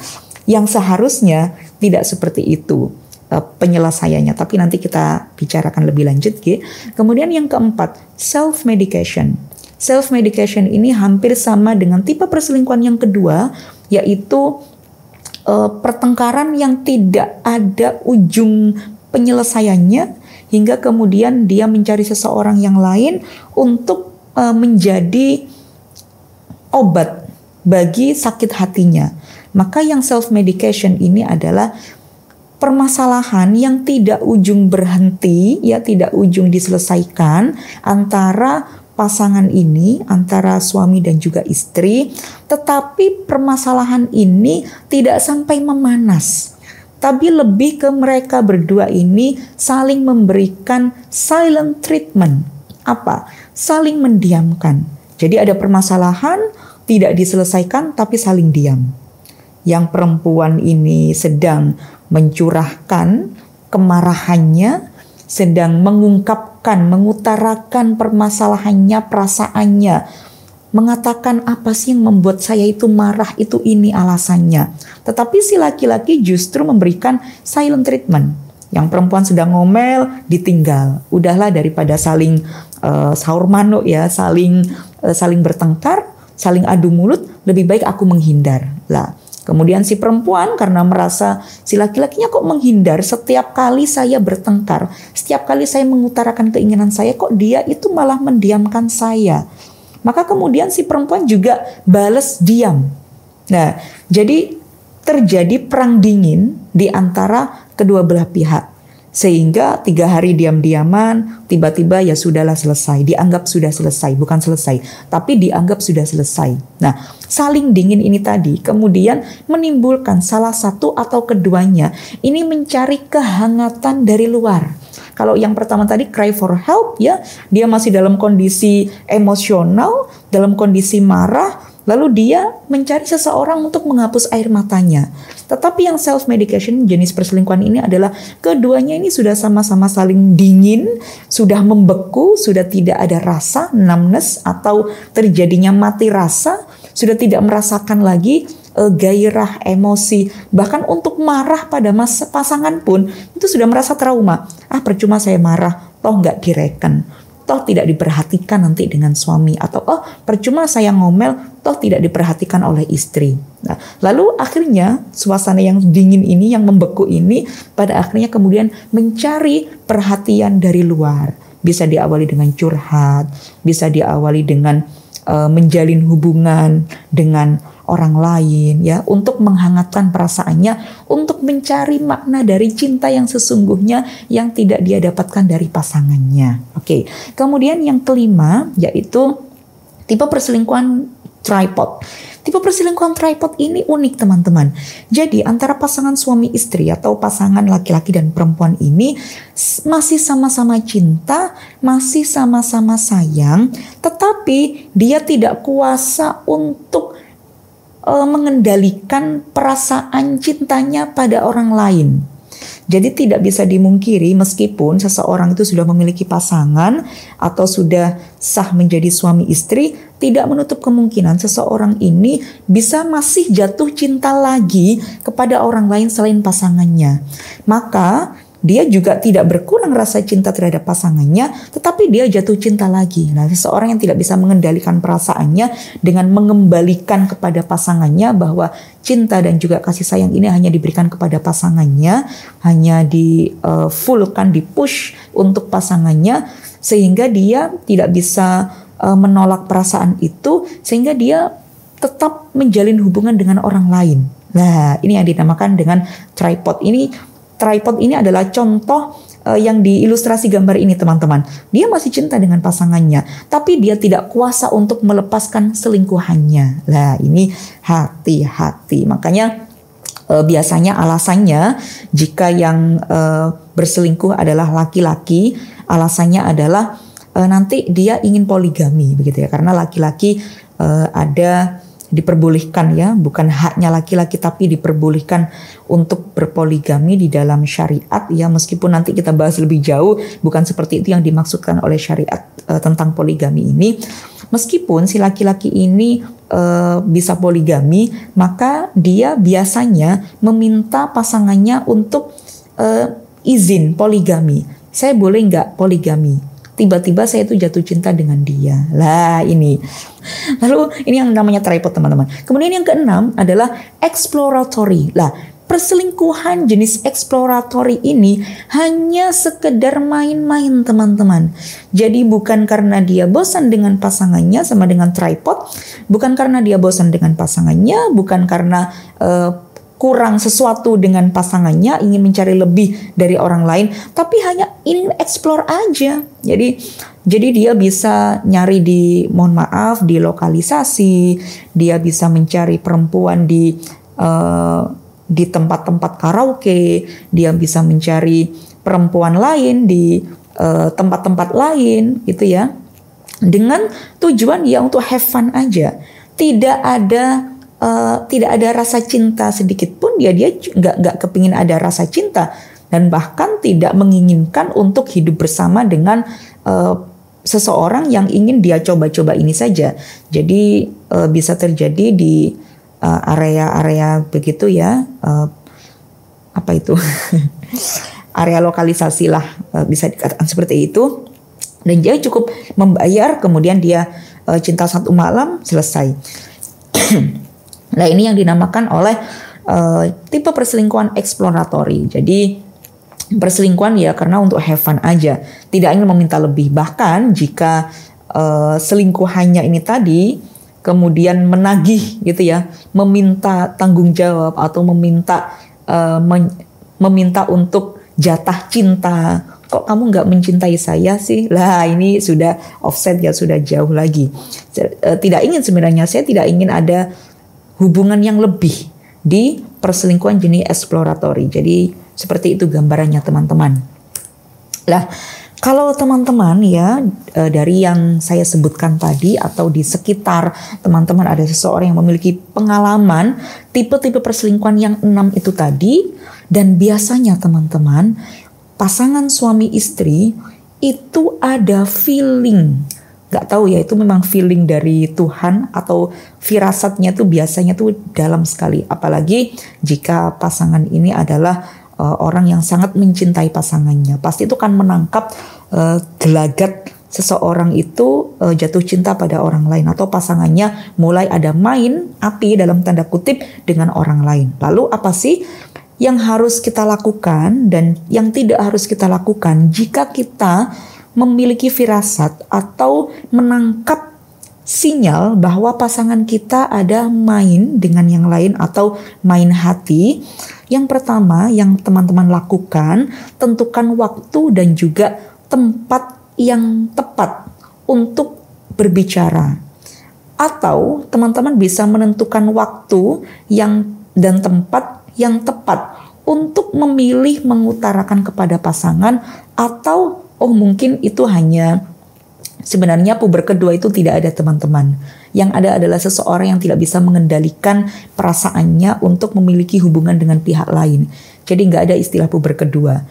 yang seharusnya tidak seperti itu penyelesaiannya, tapi nanti kita bicarakan lebih lanjut. Kemudian yang keempat, self-medication. Self-medication ini hampir sama dengan tipe perselingkuhan yang kedua, yaitu pertengkaran yang tidak ada ujung penyelesaiannya, hingga kemudian dia mencari seseorang yang lain untuk menjadi obat bagi sakit hatinya. Maka yang self-medication ini adalah permasalahan yang tidak ujung berhenti, ya tidak ujung diselesaikan antara pasangan ini, antara suami dan juga istri, tetapi permasalahan ini tidak sampai memanas, tapi lebih ke mereka berdua ini saling memberikan silent treatment. Apa? Saling mendiamkan. Jadi ada permasalahan tidak diselesaikan tapi saling diam. Yang perempuan ini sedang mencurahkan kemarahannya, sedang mengungkapkan, mengutarakan permasalahannya, perasaannya, mengatakan apa sih yang membuat saya itu marah, itu ini alasannya. Tetapi si laki-laki justru memberikan silent treatment. Yang perempuan sedang ngomel, ditinggal. Udahlah, daripada saling sahur manuk ya, saling bertengkar, saling adu mulut, lebih baik aku menghindar. Lah, kemudian si perempuan karena merasa si laki-lakinya kok menghindar, setiap kali saya bertengkar, setiap kali saya mengutarakan keinginan saya, kok dia itu malah mendiamkan saya. maka kemudian si perempuan juga balas diam. Nah, jadi terjadi perang dingin di antara kedua belah pihak. Sehingga 3 hari diam-diaman, tiba-tiba ya sudahlah selesai. Dianggap sudah selesai, bukan selesai, tapi dianggap sudah selesai. Nah, saling dingin ini tadi kemudian menimbulkan salah satu atau keduanya ini mencari kehangatan dari luar. Kalau yang pertama tadi cry for help ya, dia masih dalam kondisi emosional, dalam kondisi marah, lalu dia mencari seseorang untuk menghapus air matanya. Tetapi yang self medication jenis perselingkuhan ini adalah keduanya ini sudah sama-sama saling dingin, sudah membeku, sudah tidak ada rasa, numbness atau terjadinya mati rasa, sudah tidak merasakan lagi gairah emosi. Bahkan untuk marah pada pasangan pun itu sudah merasa trauma. Percuma saya marah, toh nggak direken. Toh tidak diperhatikan nanti dengan suami, atau percuma saya ngomel, toh tidak diperhatikan oleh istri. Nah, lalu akhirnya suasana yang dingin ini, yang membeku ini, pada akhirnya kemudian mencari perhatian dari luar. Bisa diawali dengan curhat, bisa diawali dengan menjalin hubungan dengan orang lain ya, untuk menghangatkan perasaannya, untuk mencari makna dari cinta yang sesungguhnya yang tidak dia dapatkan dari pasangannya. Oke. Kemudian yang kelima yaitu tipe perselingkuhan tripod. Tipe perselingkuhan tripod ini unik teman-teman. Jadi antara pasangan suami istri atau pasangan laki-laki dan perempuan ini masih sama-sama cinta, masih sama-sama sayang, tetapi dia tidak kuasa untuk mengendalikan perasaan cintanya pada orang lain. Jadi tidak bisa dimungkiri meskipun seseorang itu sudah memiliki pasangan atau sudah sah menjadi suami istri, tidak menutup kemungkinan seseorang ini bisa masih jatuh cinta lagi kepada orang lain selain pasangannya. Maka dia juga tidak berkurang rasa cinta terhadap pasangannya, tetapi dia jatuh cinta lagi. Nah, seseorang yang tidak bisa mengendalikan perasaannya dengan mengembalikan kepada pasangannya bahwa cinta dan juga kasih sayang ini hanya diberikan kepada pasangannya, hanya di fullkan, di push untuk pasangannya, sehingga dia tidak bisa menolak perasaan itu, sehingga dia tetap menjalin hubungan dengan orang lain. Nah, ini yang dinamakan dengan tripod ini. Tripod ini adalah contoh yang diilustrasi gambar ini teman-teman. Dia masih cinta dengan pasangannya, tapi dia tidak kuasa untuk melepaskan selingkuhannya. Nah, ini hati-hati. Makanya biasanya alasannya jika yang berselingkuh adalah laki-laki, alasannya adalah nanti dia ingin poligami begitu ya. Karena laki-laki ada diperbolehkan ya, bukan haknya laki-laki tapi diperbolehkan untuk berpoligami di dalam syariat ya, meskipun nanti kita bahas lebih jauh bukan seperti itu yang dimaksudkan oleh syariat tentang poligami ini. Meskipun si laki-laki ini bisa poligami, maka dia biasanya meminta pasangannya untuk izin poligami. Saya boleh nggak poligami? Tiba-tiba saya itu jatuh cinta dengan dia. Lah ini. Lalu ini yang namanya tripod teman-teman. Kemudian yang keenam adalah exploratory. Lah, perselingkuhan jenis exploratory ini hanya sekedar main-main teman-teman. Jadi bukan karena dia bosan dengan pasangannya sama dengan tripod, bukan karena dia bosan dengan pasangannya, bukan karena kurang sesuatu dengan pasangannya, ingin mencari lebih dari orang lain, tapi hanya ingin explore aja. Jadi dia bisa nyari di, mohon maaf, di lokalisasi, dia bisa mencari perempuan di tempat-tempat karaoke, dia bisa mencari perempuan lain di tempat-tempat lain, gitu ya, dengan tujuan ya untuk have fun aja. Tidak ada rasa cinta sedikit pun, dia nggak kepingin ada rasa cinta, dan bahkan tidak menginginkan untuk hidup bersama dengan seseorang yang ingin dia coba-coba ini saja. Jadi bisa terjadi di area-area begitu ya, apa itu area lokalisasi lah, bisa dikatakan seperti itu, dan dia cukup membayar kemudian dia cinta satu malam selesai. Nah, ini yang dinamakan oleh tipe perselingkuhan exploratory. Jadi perselingkuhan ya karena untuk have fun aja, tidak ingin meminta lebih. Bahkan jika selingkuhannya ini tadi kemudian menagih gitu ya, meminta tanggung jawab atau meminta untuk jatah cinta. Kok kamu nggak mencintai saya sih? Lah ini sudah offset ya, sudah jauh lagi. Tidak ingin sebenarnya, saya tidak ingin ada hubungan yang lebih di perselingkuhan jenis eksploratory. Jadi seperti itu gambarannya teman-teman. Lah kalau teman-teman ya dari yang saya sebutkan tadi atau di sekitar teman-teman ada seseorang yang memiliki pengalaman tipe-tipe perselingkuhan yang 6 itu tadi, dan biasanya teman-teman pasangan suami istri itu ada feeling, gak tahu ya itu memang feeling dari Tuhan atau firasatnya tuh biasanya tuh dalam sekali. Apalagi jika pasangan ini adalah orang yang sangat mencintai pasangannya, pasti itu kan menangkap gelagat seseorang itu jatuh cinta pada orang lain atau pasangannya mulai ada main api dalam tanda kutip dengan orang lain. Lalu apa sih yang harus kita lakukan dan yang tidak harus kita lakukan jika kita memiliki firasat atau menangkap sinyal bahwa pasangan kita ada main dengan yang lain atau main hati? Yang pertama yang teman-teman lakukan, tentukan waktu dan juga tempat yang tepat untuk berbicara. Atau teman-teman bisa menentukan waktu dan tempat yang tepat untuk memilih mengutarakan kepada pasangan, atau mungkin itu hanya sebenarnya puber kedua itu tidak ada teman-teman. Yang ada adalah seseorang yang tidak bisa mengendalikan perasaannya untuk memiliki hubungan dengan pihak lain. Jadi nggak ada istilah puber kedua.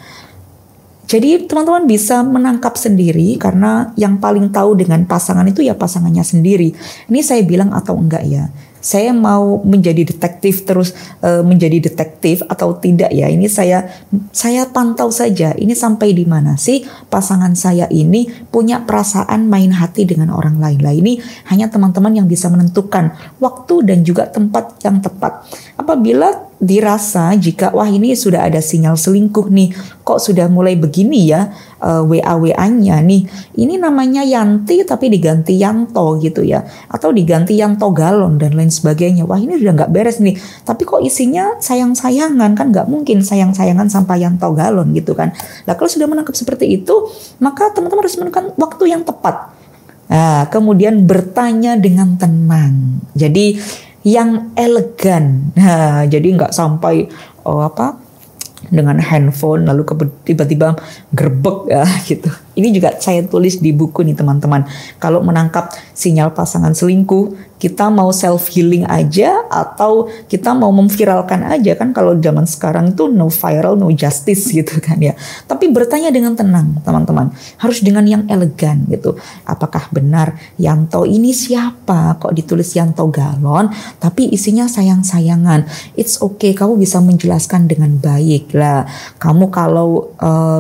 Jadi teman-teman bisa menangkap sendiri karena yang paling tahu dengan pasangan itu ya pasangannya sendiri. Ini saya bilang atau enggak ya? Saya mau menjadi detektif terus menjadi detektif atau tidak ya? Ini saya pantau saja. Ini sampai di mana sih pasangan saya ini punya perasaan main hati dengan orang lain. Lah ini hanya teman-teman yang bisa menentukan waktu dan juga tempat yang tepat. Apabila dirasa jika wah ini sudah ada sinyal selingkuh nih, kok sudah mulai begini ya WA-WA-nya nih, ini namanya Yanti tapi diganti Yanto gitu ya, atau diganti Yanto Galon dan lain sebagainya. Wah ini udah nggak beres nih, tapi kok isinya sayang-sayangan, kan nggak mungkin sayang-sayangan sampai Yanto Galon gitu kan. Nah kalau sudah menangkap seperti itu, maka teman-teman harus menemukan waktu yang tepat. Nah, kemudian bertanya dengan tenang. Jadi yang elegan. Nah, jadi nggak sampai dengan handphone lalu tiba-tiba gerbek ya gitu. Ini juga saya tulis di buku nih teman-teman. Kalau menangkap sinyal pasangan selingkuh, kita mau self healing aja atau kita mau memviralkan aja kan? Kalau zaman sekarang itu no viral no justice gitu kan ya. Tapi bertanya dengan tenang teman-teman. Harus dengan yang elegan gitu. Apakah benar Yanto ini siapa? Kok ditulis Yanto Galon tapi isinya sayang-sayangan. It's okay, kamu bisa menjelaskan dengan baik lah. Kamu kalau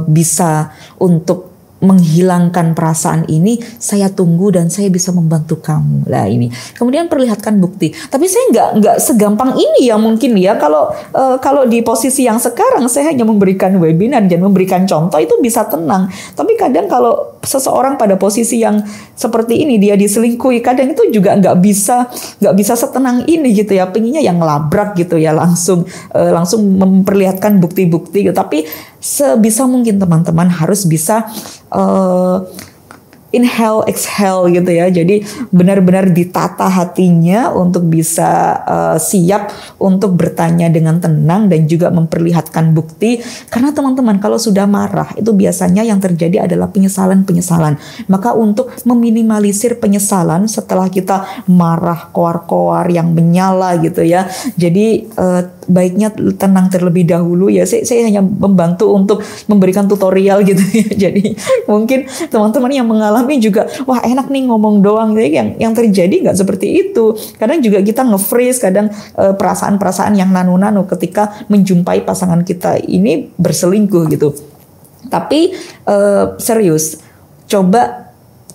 bisa untuk menghilangkan perasaan ini, saya tunggu dan saya bisa membantu kamu. Lah ini. Kemudian perlihatkan bukti. Tapi saya nggak segampang ini ya mungkin ya. Kalau di posisi yang sekarang saya hanya memberikan webinar dan memberikan contoh itu bisa tenang. Tapi kadang kalau seseorang pada posisi yang seperti ini dia diselingkuhi, kadang itu juga nggak bisa setenang ini gitu ya. Pengennya yang labrak gitu ya, langsung memperlihatkan bukti-bukti gitu. Tapi sebisa mungkin teman-teman harus bisa inhale, exhale gitu ya. Jadi benar-benar ditata hatinya untuk bisa siap untuk bertanya dengan tenang dan juga memperlihatkan bukti. Karena teman-teman kalau sudah marah itu biasanya yang terjadi adalah penyesalan-penyesalan. Maka untuk meminimalisir penyesalan setelah kita marah koar-koar yang menyala gitu ya. Jadi baiknya tenang terlebih dahulu ya. Saya hanya membantu untuk memberikan tutorial gitu ya. Jadi mungkin teman-teman yang mengalami juga wah enak nih ngomong doang. Jadi yang terjadi nggak seperti itu. Kadang juga kita nge-freeze, kadang perasaan-perasaan yang nano-nano ketika menjumpai pasangan kita ini berselingkuh gitu. Tapi serius, coba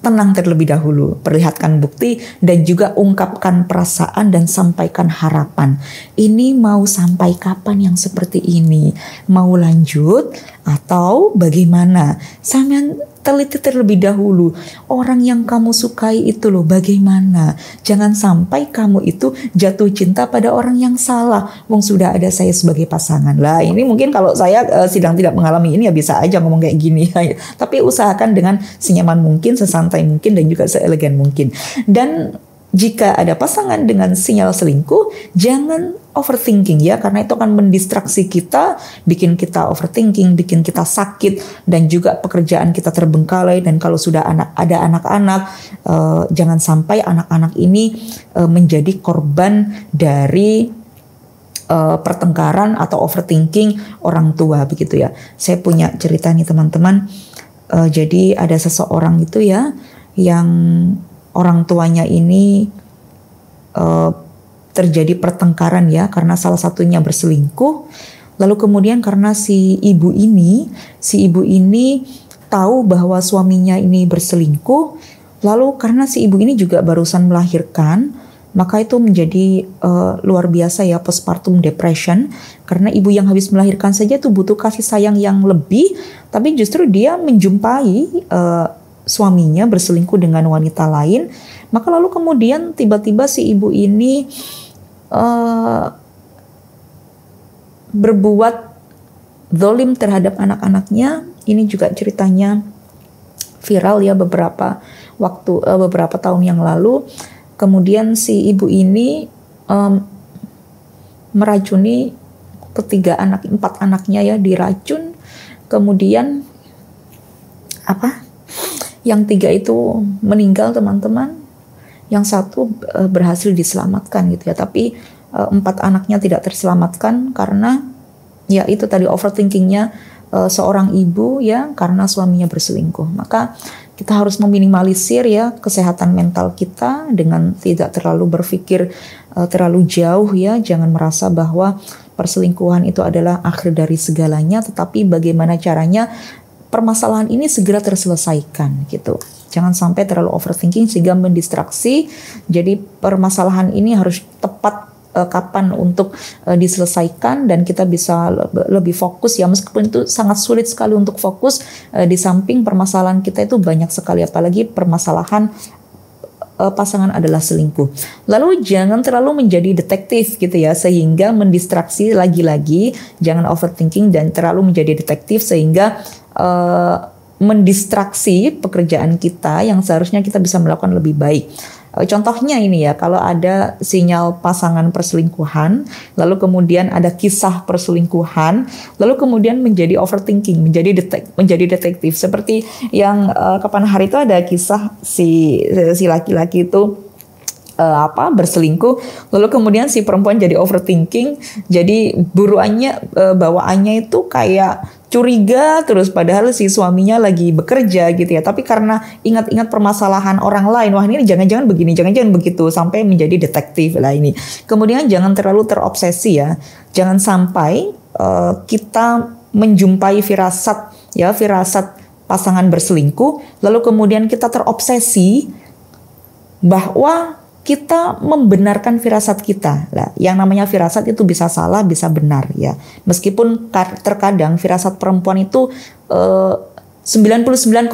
tenang terlebih dahulu, perlihatkan bukti dan juga ungkapkan perasaan dan sampaikan harapan. Ini mau sampai kapan yang seperti ini? Mau lanjut atau bagaimana? teliti terlebih dahulu. Orang yang kamu sukai itu loh bagaimana. Jangan sampai kamu itu jatuh cinta pada orang yang salah. Wong sudah ada saya sebagai pasangan. Lah ini mungkin kalau saya sedang tidak mengalami ini ya bisa aja ngomong kayak gini. Tapi usahakan dengan senyaman mungkin, sesantai mungkin, dan juga seelegan mungkin. Dan jika ada pasangan dengan sinyal selingkuh, jangan overthinking ya, karena itu akan mendistraksi kita, bikin kita overthinking, bikin kita sakit, dan juga pekerjaan kita terbengkalai. Dan kalau sudah ada anak-anak, jangan sampai anak-anak ini menjadi korban dari pertengkaran atau overthinking orang tua begitu ya. Saya punya cerita nih teman-teman. Jadi ada seseorang itu ya yang orang tuanya ini terjadi pertengkaran ya karena salah satunya berselingkuh. Lalu kemudian karena si ibu ini tahu bahwa suaminya ini berselingkuh. Lalu karena si ibu ini juga barusan melahirkan, maka itu menjadi luar biasa ya, postpartum depression. Karena ibu yang habis melahirkan saja tuh butuh kasih sayang yang lebih, tapi justru dia menjumpai suaminya berselingkuh dengan wanita lain. Maka lalu kemudian tiba-tiba si ibu ini berbuat zalim terhadap anak-anaknya. Ini juga ceritanya viral ya beberapa tahun yang lalu. Kemudian si ibu ini meracuni 4 anaknya ya, diracun. Kemudian yang 3 itu meninggal teman-teman. Yang 1 berhasil diselamatkan gitu ya. Tapi 4 anaknya tidak terselamatkan karena ya itu tadi overthinkingnya seorang ibu ya, karena suaminya berselingkuh. Maka kita harus meminimalisir ya kesehatan mental kita dengan tidak terlalu berpikir terlalu jauh ya. Jangan merasa bahwa perselingkuhan itu adalah akhir dari segalanya, tetapi bagaimana caranya permasalahan ini segera terselesaikan gitu. Jangan sampai terlalu overthinking sehingga mendistraksi. Jadi permasalahan ini harus tepat kapan untuk diselesaikan, dan kita bisa lebih fokus ya, meskipun itu sangat sulit sekali untuk fokus di samping permasalahan kita itu banyak sekali, apalagi permasalahan pasangan adalah selingkuh. Lalu jangan terlalu menjadi detektif gitu ya, sehingga mendistraksi lagi-lagi. Jangan overthinking dan terlalu menjadi detektif sehingga mendistraksi pekerjaan kita yang seharusnya kita bisa melakukan lebih baik. Contohnya ini ya, kalau ada sinyal pasangan perselingkuhan, lalu kemudian ada kisah perselingkuhan, lalu kemudian menjadi overthinking, menjadi detektif. Seperti yang kapan hari itu ada kisah si laki-laki itu berselingkuh, lalu kemudian si perempuan jadi overthinking, jadi bawaannya itu kayak curiga terus, padahal si suaminya lagi bekerja gitu ya. Tapi karena ingat-ingat permasalahan orang lain, wah ini jangan-jangan begini, jangan-jangan begitu, sampai menjadi detektif lah ini. Kemudian jangan terlalu terobsesi ya. Jangan sampai kita menjumpai firasat pasangan berselingkuh, lalu kemudian kita terobsesi bahwa kita membenarkan firasat kita. Lah, yang namanya firasat itu bisa salah, bisa benar ya. Meskipun terkadang firasat perempuan itu 99,99%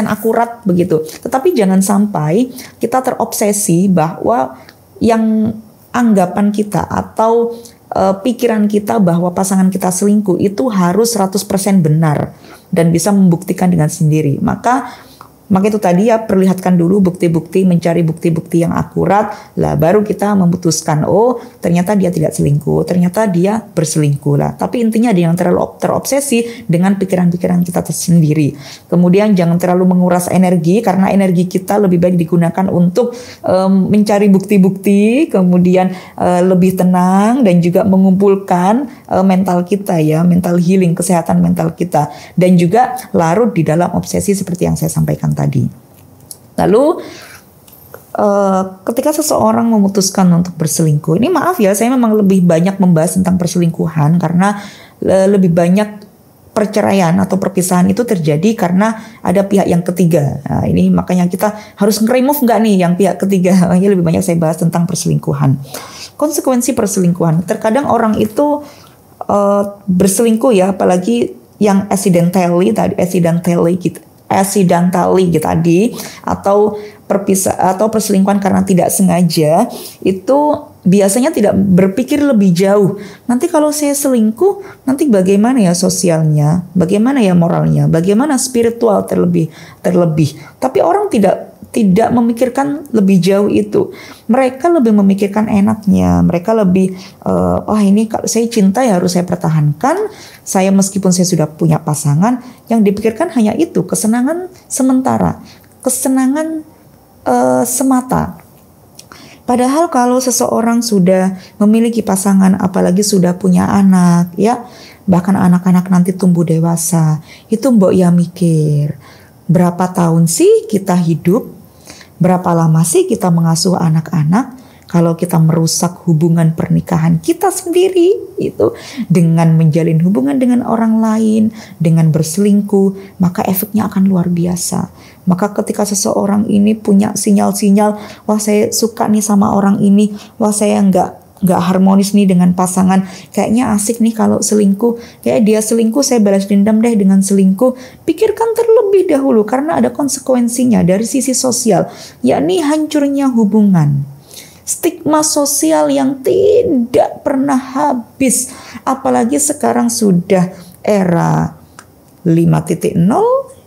akurat begitu. Tetapi jangan sampai kita terobsesi bahwa yang anggapan kita atau pikiran kita bahwa pasangan kita selingkuh itu harus 100% benar dan bisa membuktikan dengan sendiri. Maka itu tadi ya, perlihatkan dulu bukti-bukti, mencari bukti-bukti yang akurat, lah baru kita memutuskan, oh ternyata dia tidak selingkuh, ternyata dia berselingkuh lah. Tapi intinya dia yang terlalu terobsesi dengan pikiran-pikiran kita tersendiri. Kemudian jangan terlalu menguras energi, karena energi kita lebih baik digunakan untuk mencari bukti-bukti, kemudian lebih tenang dan juga mengumpulkan mental kita ya, mental healing, kesehatan mental kita, dan juga larut di dalam obsesi seperti yang saya sampaikan tadi. Lalu ketika seseorang memutuskan untuk berselingkuh, ini maaf ya, saya memang lebih banyak membahas tentang perselingkuhan karena lebih banyak perceraian atau perpisahan itu terjadi karena ada pihak yang ketiga. Nah, ini makanya kita harus nge-remove nggak nih yang pihak ketiga. Makanya lebih banyak saya bahas tentang perselingkuhan. Konsekuensi perselingkuhan. Terkadang orang itu berselingkuh ya, apalagi yang accidentally gitu. accidentally gitu tadi, atau perselingkuhan karena tidak sengaja, itu biasanya tidak berpikir lebih jauh. Nanti kalau saya selingkuh, nanti bagaimana ya sosialnya, bagaimana ya moralnya, bagaimana spiritual terlebih. Tapi orang tidak memikirkan lebih jauh itu. Mereka lebih memikirkan enaknya. Mereka lebih, ini kalau saya cinta ya harus saya pertahankan. Saya meskipun saya sudah punya pasangan, yang dipikirkan hanya itu, kesenangan sementara, kesenangan semata. Padahal kalau seseorang sudah memiliki pasangan, apalagi sudah punya anak, ya, bahkan anak-anak nanti tumbuh dewasa, itu mbok ya mikir, berapa tahun sih kita hidup, berapa lama sih kita mengasuh anak-anak. Kalau kita merusak hubungan pernikahan kita sendiri itu dengan menjalin hubungan dengan orang lain, dengan berselingkuh, maka efeknya akan luar biasa. Maka ketika seseorang ini punya sinyal-sinyal, wah saya suka nih sama orang ini, wah saya nggak harmonis nih dengan pasangan, kayaknya asik nih kalau selingkuh, kayak dia selingkuh saya balas dendam deh dengan selingkuh. Pikirkan terlebih dahulu karena ada konsekuensinya dari sisi sosial, yakni hancurnya hubungan. Stigma sosial yang tidak pernah habis, apalagi sekarang sudah era 5.0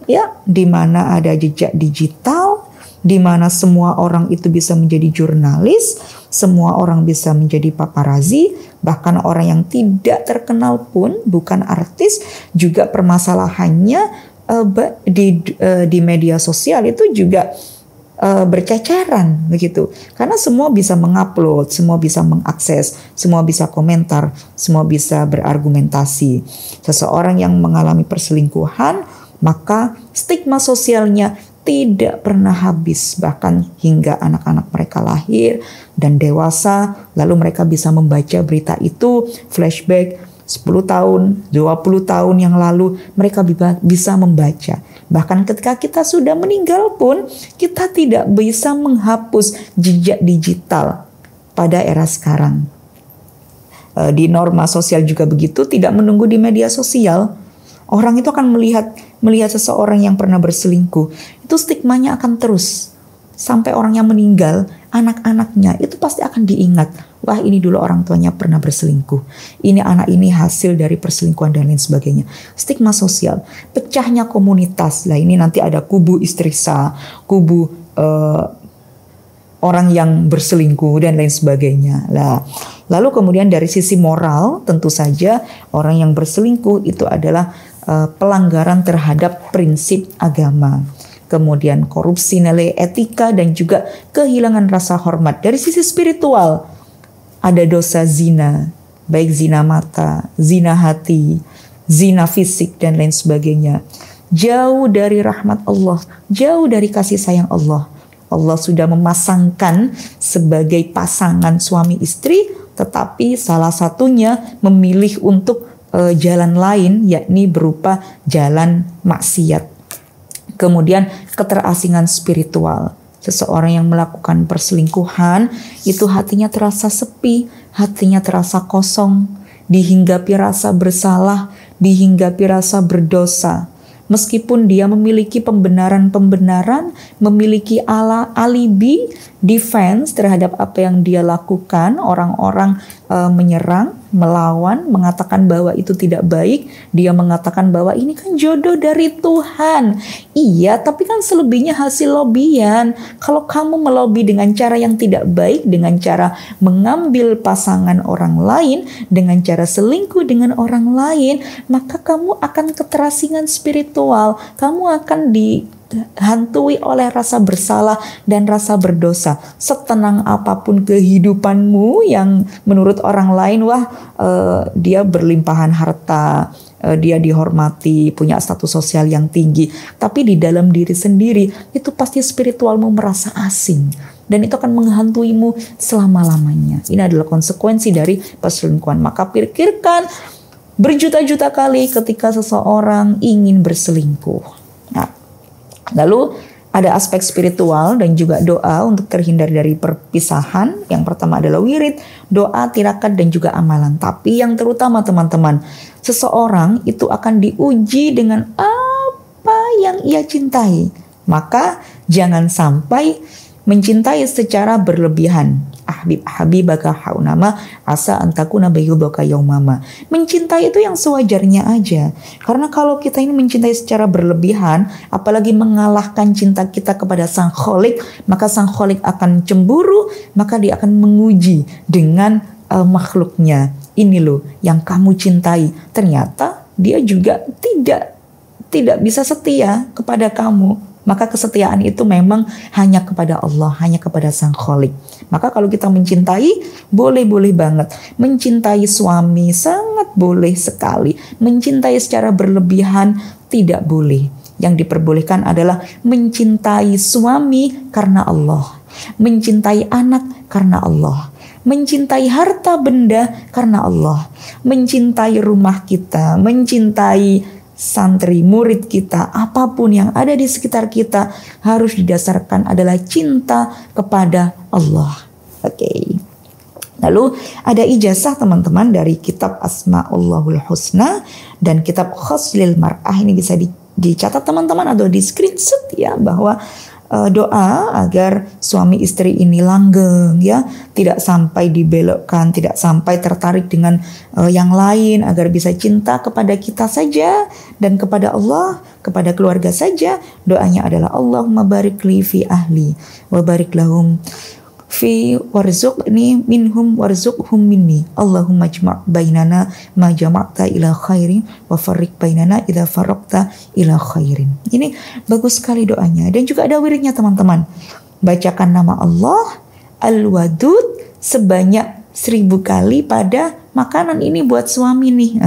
ya, di mana ada jejak digital, di mana semua orang itu bisa menjadi jurnalis, semua orang bisa menjadi paparazzi, bahkan orang yang tidak terkenal pun bukan artis juga permasalahannya di media sosial itu juga berceceran begitu, karena semua bisa mengupload, semua bisa mengakses, semua bisa komentar, semua bisa berargumentasi. Seseorang yang mengalami perselingkuhan, maka stigma sosialnya tidak pernah habis, bahkan hingga anak-anak mereka lahir dan dewasa, lalu mereka bisa membaca berita itu, flashback 10 tahun, 20 tahun yang lalu mereka bisa membaca. Bahkan ketika kita sudah meninggal pun kita tidak bisa menghapus jejak digital pada era sekarang. Di norma sosial juga begitu, tidak menunggu di media sosial. Orang itu akan melihat seseorang yang pernah berselingkuh, itu stigmanya akan terus. Sampai orangnya meninggal, anak-anaknya itu pasti akan diingat. Wah, ini dulu orang tuanya pernah berselingkuh. Ini anak ini hasil dari perselingkuhan dan lain sebagainya. Stigma sosial, pecahnya komunitas. Lah ini nanti ada kubu istri sah, kubu orang yang berselingkuh dan lain sebagainya. Lah, lalu kemudian dari sisi moral, tentu saja orang yang berselingkuh itu adalah pelanggaran terhadap prinsip agama. Kemudian korupsi nilai etika dan juga kehilangan rasa hormat. Dari sisi spiritual ada dosa zina, baik zina mata, zina hati, zina fisik dan lain sebagainya. Jauh dari rahmat Allah, jauh dari kasih sayang Allah. Allah sudah memasangkan sebagai pasangan suami istri, tetapi salah satunya memilih untuk jalan lain, yakni berupa jalan maksiat. Kemudian keterasingan spiritual. Seseorang yang melakukan perselingkuhan itu hatinya terasa sepi, hatinya terasa kosong, dihinggapi rasa bersalah, dihinggapi rasa berdosa. Meskipun dia memiliki pembenaran, memiliki alibi, defense terhadap apa yang dia lakukan, orang-orang menyerang, melawan, mengatakan bahwa itu tidak baik. Dia mengatakan bahwa ini kan jodoh dari Tuhan. Iya, tapi kan selebihnya hasil lobian. Kalau kamu melobi dengan cara yang tidak baik, dengan cara mengambil pasangan orang lain, dengan cara selingkuh dengan orang lain, maka kamu akan keterasingan spiritual. Kamu akan dihantui oleh rasa bersalah dan rasa berdosa. Setenang apapun kehidupanmu yang menurut orang lain, dia berlimpahan harta, dia dihormati, punya status sosial yang tinggi, tapi di dalam diri sendiri itu pasti spiritualmu merasa asing, dan itu akan menghantuimu selama-lamanya. Ini adalah konsekuensi dari perselingkuhan. Maka pikirkan berjuta-juta kali ketika seseorang ingin berselingkuh. Nah, lalu ada aspek spiritual dan juga doa untuk terhindar dari perpisahan. Yang pertama adalah wirid, doa, tirakat, dan juga amalan. Tapi yang terutama teman-teman, seseorang itu akan diuji dengan apa yang ia cintai. Maka jangan sampai mencintai secara berlebihan. Habibaka haunama asa antakuna bayyubaka yaumama. Mencintai itu yang sewajarnya aja. Karena kalau kita ini mencintai secara berlebihan, apalagi mengalahkan cinta kita kepada Sang Kholik, maka Sang Kholik akan cemburu, maka dia akan menguji dengan makhluknya. Ini loh yang kamu cintai. Ternyata dia juga tidak bisa setia kepada kamu. Maka kesetiaan itu memang hanya kepada Allah, hanya kepada Sang Kholik. Maka kalau kita mencintai, boleh-boleh banget. Mencintai suami sangat boleh sekali. Mencintai secara berlebihan tidak boleh. Yang diperbolehkan adalah mencintai suami karena Allah. Mencintai anak karena Allah. Mencintai harta benda karena Allah. Mencintai rumah kita, mencintai santri, murid kita, apapun yang ada di sekitar kita harus didasarkan adalah cinta kepada Allah. Oke. Lalu ada ijazah teman-teman dari kitab Asma'ullahul Husna dan kitab Khoslil Mar'ah. Ini bisa dicatat teman-teman atau di screenshot ya, bahwa doa agar suami istri ini langgeng ya, tidak sampai dibelokkan, tidak sampai tertarik dengan yang lain, agar bisa cinta kepada kita saja dan kepada Allah, kepada keluarga saja. Doanya adalah Allahumma barik li fi ahli wa barik lahum fi warzuqni minhum warzuqhum minni. Allahumma jma' bainana ma jama'ta ila khairin wa farriq bainana idza farraqta ila khairin. Ini bagus sekali doanya. Dan juga ada wiridnya teman-teman. Bacakan nama Allah Al-Wadud sebanyak 1000 kali pada makanan ini buat suami nih.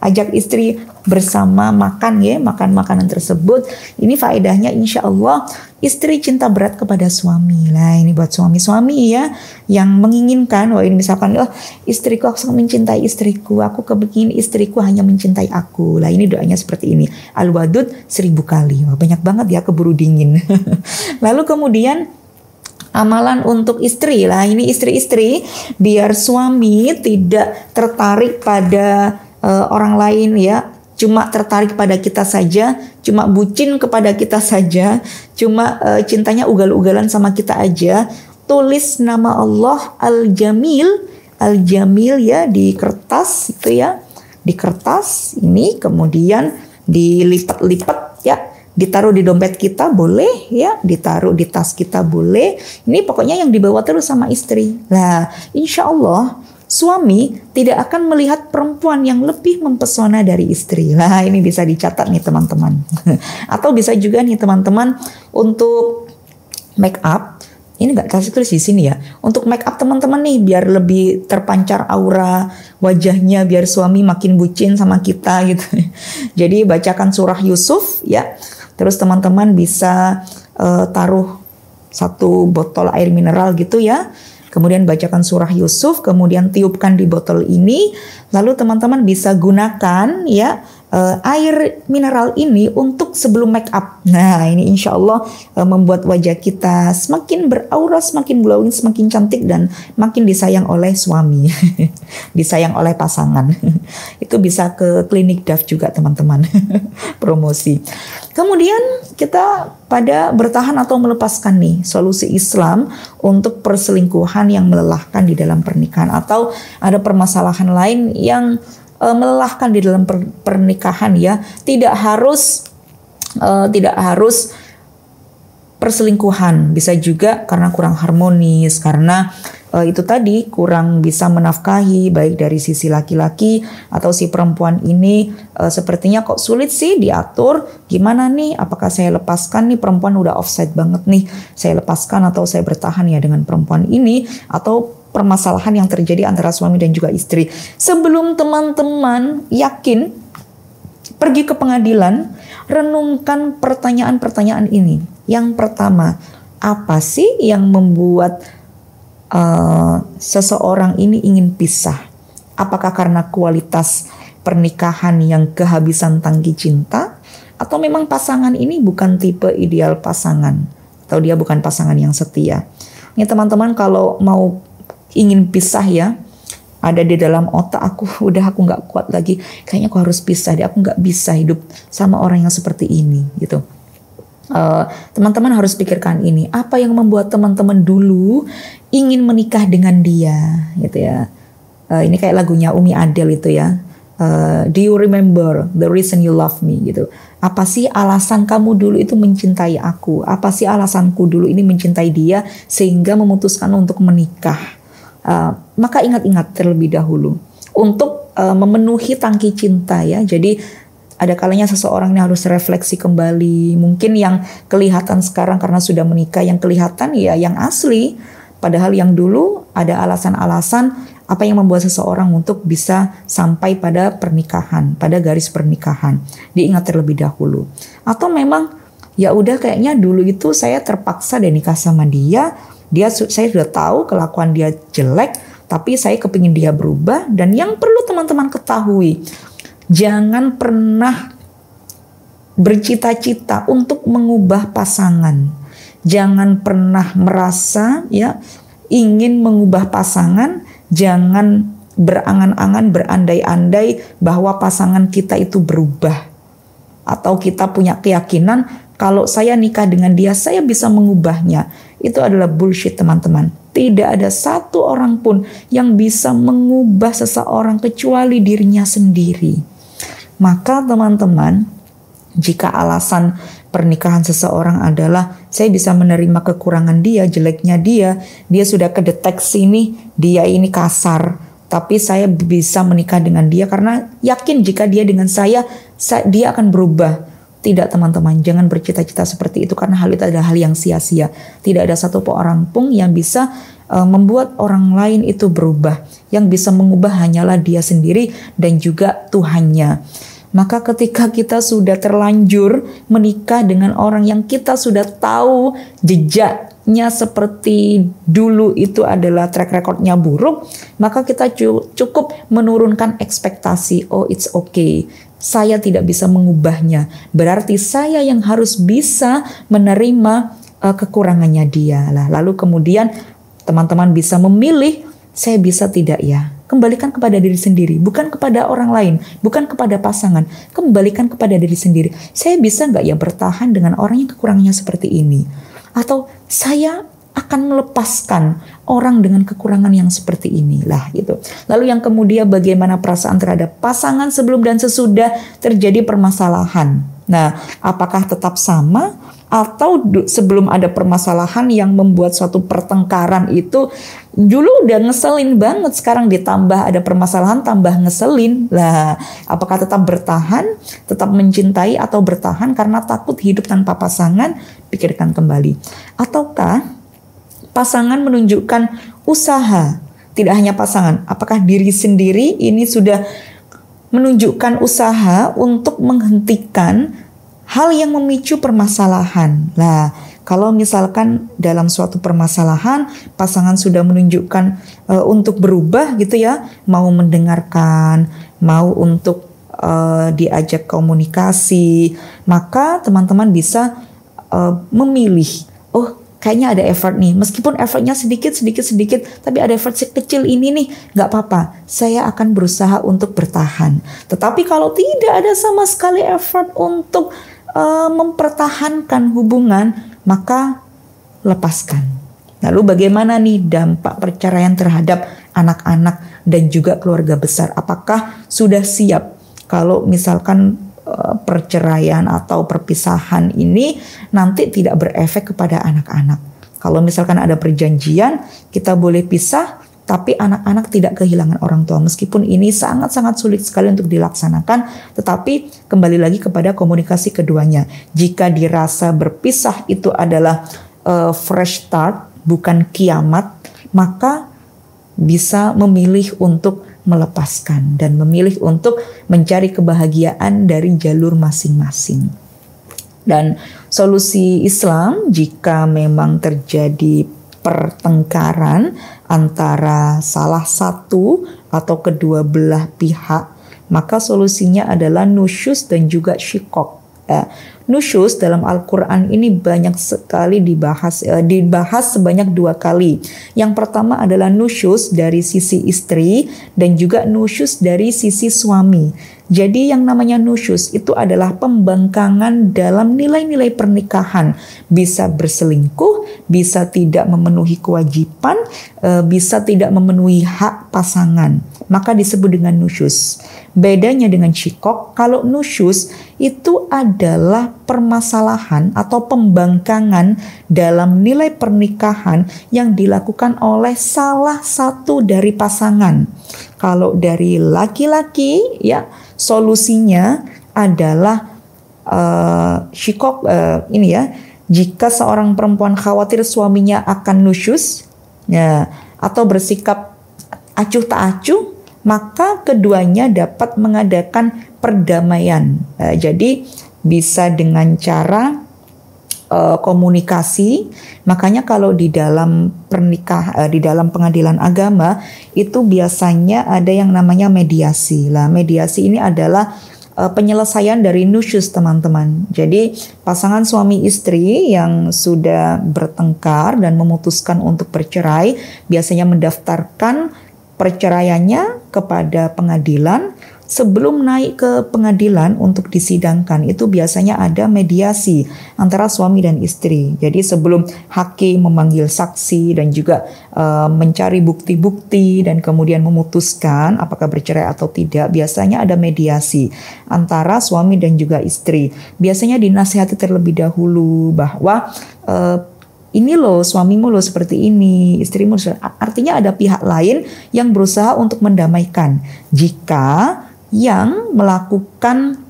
Ajak istri bersama makan ya, makan makanan tersebut. Ini faedahnya insya Allah istri cinta berat kepada suami. Nah ini buat suami-suami ya yang menginginkan, wah ini misalkan istriku, aku sangat mencintai istriku, aku kepingin istriku hanya mencintai aku. Lah ini doanya seperti ini. Al-Wadud 1000 kali. Wah banyak banget ya, keburu dingin. Lalu kemudian amalan untuk istri lah, ini istri-istri biar suami tidak tertarik pada orang lain ya, cuma tertarik pada kita saja, cuma bucin kepada kita saja, cuma cintanya ugal-ugalan sama kita aja. Tulis nama Allah Al-Jamil, Al-Jamil ya di kertas itu ya, di kertas ini kemudian dilipat-lipat ya. Ditaruh di dompet kita boleh ya, ditaruh di tas kita boleh. Ini pokoknya yang dibawa terus sama istri. Nah, insya Allah suami tidak akan melihat perempuan yang lebih mempesona dari istri. Nah, ini bisa dicatat nih teman-teman. Atau bisa juga nih teman-teman untuk make up. Ini nggak kasih tulis di sini ya. Untuk make up teman-teman nih biar lebih terpancar aura wajahnya, biar suami makin bucin sama kita gitu. Jadi bacakan surah Yusuf ya. Terus teman-teman bisa taruh 1 botol air mineral gitu ya. Kemudian bacakan surah Yusuf, kemudian tiupkan di botol ini. Lalu teman-teman bisa gunakan ya air mineral ini untuk sebelum make up. Nah ini insya Allah membuat wajah kita semakin beraura, semakin glowing, semakin cantik dan makin disayang oleh suami. Disayang oleh pasangan. Itu bisa ke klinik DAF juga teman-teman. Promosi. Kemudian kita pada bertahan atau melepaskan nih solusi Islam untuk perselingkuhan yang melelahkan di dalam pernikahan, atau ada permasalahan lain yang melelahkan di dalam pernikahan ya. Tidak harus perselingkuhan, bisa juga karena kurang harmonis, karena itu tadi kurang bisa menafkahi baik dari sisi laki-laki atau si perempuan ini sepertinya kok sulit sih diatur. Gimana nih, apakah saya lepaskan nih, perempuan udah offside banget nih, saya lepaskan atau saya bertahan ya dengan perempuan ini, atau permasalahan yang terjadi antara suami dan juga istri. Sebelum teman-teman yakin pergi ke pengadilan, renungkan pertanyaan-pertanyaan ini. Yang pertama, apa sih yang membuat seseorang ini ingin pisah? Apakah karena kualitas pernikahan yang kehabisan tangki cinta, atau memang pasangan ini bukan tipe ideal pasangan, atau dia bukan pasangan yang setia? Ini teman-teman kalau mau ingin pisah ya, ada di dalam otak aku, udah aku nggak kuat lagi, kayaknya aku harus pisah deh, aku nggak bisa hidup sama orang yang seperti ini gitu. Teman-teman harus pikirkan ini, apa yang membuat teman-teman dulu ingin menikah dengan dia gitu ya. Ini kayak lagunya Umi Adele itu ya, do you remember the reason you love me gitu. Apa sih alasan kamu dulu itu mencintai aku, apa sih alasanku dulu ini mencintai dia sehingga memutuskan untuk menikah. Maka ingat-ingat terlebih dahulu untuk memenuhi tangki cinta ya. Jadi ada kalanya seseorang ini harus refleksi kembali. Mungkin yang kelihatan sekarang karena sudah menikah, yang kelihatan ya yang asli. Padahal yang dulu ada alasan-alasan apa yang membuat seseorang untuk bisa sampai pada pernikahan, pada garis pernikahan. Diingat terlebih dahulu. Atau memang ya udah kayaknya dulu itu saya terpaksa deh nikah sama dia. Saya sudah tahu kelakuan dia jelek, tapi saya kepingin dia berubah. Dan yang perlu teman-teman ketahui, jangan pernah bercita-cita untuk mengubah pasangan. Jangan pernah merasa ya ingin mengubah pasangan. Jangan berangan-angan, berandai-andai bahwa pasangan kita itu berubah. Atau kita punya keyakinan kalau saya nikah dengan dia, saya bisa mengubahnya. Itu adalah bullshit teman-teman. Tidak ada satu orang pun yang bisa mengubah seseorang kecuali dirinya sendiri. Maka teman-teman, jika alasan pernikahan seseorang adalah saya bisa menerima kekurangan dia, jeleknya dia sudah kedeteksi nih, dia ini kasar, tapi saya bisa menikah dengan dia karena yakin jika dia dengan saya dia akan berubah. Tidak teman-teman, jangan bercita-cita seperti itu karena hal itu adalah hal yang sia-sia. Tidak ada satu orang pun yang bisa membuat orang lain itu berubah. Yang bisa mengubah hanyalah dia sendiri dan juga Tuhannya. Maka ketika kita sudah terlanjur menikah dengan orang yang kita sudah tahu jejaknya seperti dulu itu adalah track recordnya buruk, maka kita cukup menurunkan ekspektasi. Oh, it's okay. Saya tidak bisa mengubahnya. Berarti saya yang harus bisa menerima kekurangannya dia. Lalu kemudian teman-teman bisa memilih, saya bisa tidak ya. Kembalikan kepada diri sendiri, bukan kepada orang lain, bukan kepada pasangan. Kembalikan kepada diri sendiri. Saya bisa nggak ya bertahan dengan orang yang kekurangannya seperti ini? Atau saya akan melepaskan orang dengan kekurangan yang seperti inilah gitu. Lalu yang kemudian bagaimana perasaan terhadap pasangan sebelum dan sesudah terjadi permasalahan. Nah, apakah tetap sama atau sebelum ada permasalahan yang membuat suatu pertengkaran itu dulu udah ngeselin banget, sekarang ditambah ada permasalahan tambah ngeselin. Lah, apakah tetap bertahan, tetap mencintai atau bertahan karena takut hidup tanpa pasangan? Pikirkan kembali. Ataukah pasangan menunjukkan usaha, tidak hanya pasangan, apakah diri sendiri ini sudah menunjukkan usaha untuk menghentikan hal yang memicu permasalahan. Nah, kalau misalkan dalam suatu permasalahan pasangan sudah menunjukkan untuk berubah gitu ya, mau mendengarkan, mau untuk diajak komunikasi, maka teman-teman bisa memilih, oh kayaknya ada effort nih, meskipun effortnya sedikit, tapi ada effort kecil ini nih, gak apa-apa, saya akan berusaha untuk bertahan. Tetapi kalau tidak ada sama sekali effort untuk mempertahankan hubungan, maka lepaskan. Lalu bagaimana nih dampak perceraian terhadap anak-anak dan juga keluarga besar? Apakah sudah siap kalau misalkan perceraian atau perpisahan ini nanti tidak berefek kepada anak-anak? Kalau misalkan ada perjanjian, kita boleh pisah, tapi anak-anak tidak kehilangan orang tua. Meskipun ini sangat-sangat sulit sekali untuk dilaksanakan, tetapi kembali lagi kepada komunikasi keduanya. Jika dirasa berpisah itu adalah fresh start, bukan kiamat, maka bisa memilih untuk melepaskan dan memilih untuk mencari kebahagiaan dari jalur masing-masing. Dan solusi Islam jika memang terjadi pertengkaran antara salah satu atau kedua belah pihak, maka solusinya adalah nusyuz dan juga syikok. Nusyuz dalam Al-Quran ini banyak sekali dibahas sebanyak 2 kali. Yang pertama adalah nusyuz dari sisi istri dan juga nusyuz dari sisi suami. Jadi yang namanya nusyuz itu adalah pembangkangan dalam nilai-nilai pernikahan. Bisa berselingkuh, bisa tidak memenuhi kewajiban, bisa tidak memenuhi hak pasangan. Maka disebut dengan nusyuz. Bedanya dengan syikok, kalau nusyuz itu adalah permasalahan atau pembangkangan dalam nilai pernikahan yang dilakukan oleh salah satu dari pasangan. Kalau dari laki-laki, ya solusinya adalah syikok ini ya. Jika seorang perempuan khawatir suaminya akan nusyuz, ya, atau bersikap acuh tak acuh, maka keduanya dapat mengadakan perdamaian. Jadi bisa dengan cara komunikasi. Makanya kalau di dalam di dalam pengadilan agama itu biasanya ada yang namanya mediasi. Lah, mediasi ini adalah penyelesaian dari nusyuz, teman-teman. Jadi pasangan suami istri yang sudah bertengkar dan memutuskan untuk bercerai biasanya mendaftarkan perceraiannya kepada pengadilan. Sebelum naik ke pengadilan untuk disidangkan itu biasanya ada mediasi antara suami dan istri. Jadi sebelum hakim memanggil saksi dan juga mencari bukti-bukti dan kemudian memutuskan apakah bercerai atau tidak, biasanya ada mediasi antara suami dan juga istri. Biasanya dinasihati terlebih dahulu bahwa ini loh suamimu loh seperti ini, istrimu artinya ada pihak lain yang berusaha untuk mendamaikan. Jika yang melakukan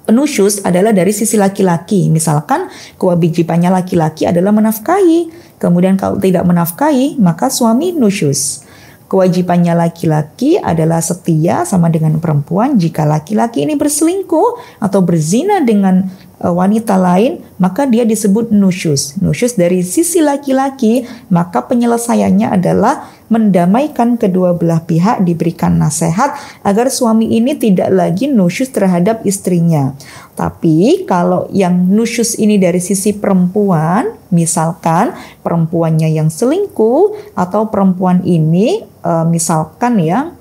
nusyuz adalah dari sisi laki-laki, misalkan kewajibannya laki-laki adalah menafkahi, kemudian kalau tidak menafkahi maka suami nusyuz. Kewajibannya laki-laki adalah setia sama dengan perempuan. Jika laki-laki ini berselingkuh atau berzina dengan wanita lain, maka dia disebut nusyuz. Nusyuz dari sisi laki-laki, maka penyelesaiannya adalah mendamaikan kedua belah pihak, diberikan nasihat agar suami ini tidak lagi nusyuz terhadap istrinya. Tapi kalau yang nusyuz ini dari sisi perempuan, misalkan perempuannya yang selingkuh atau perempuan ini misalkan ya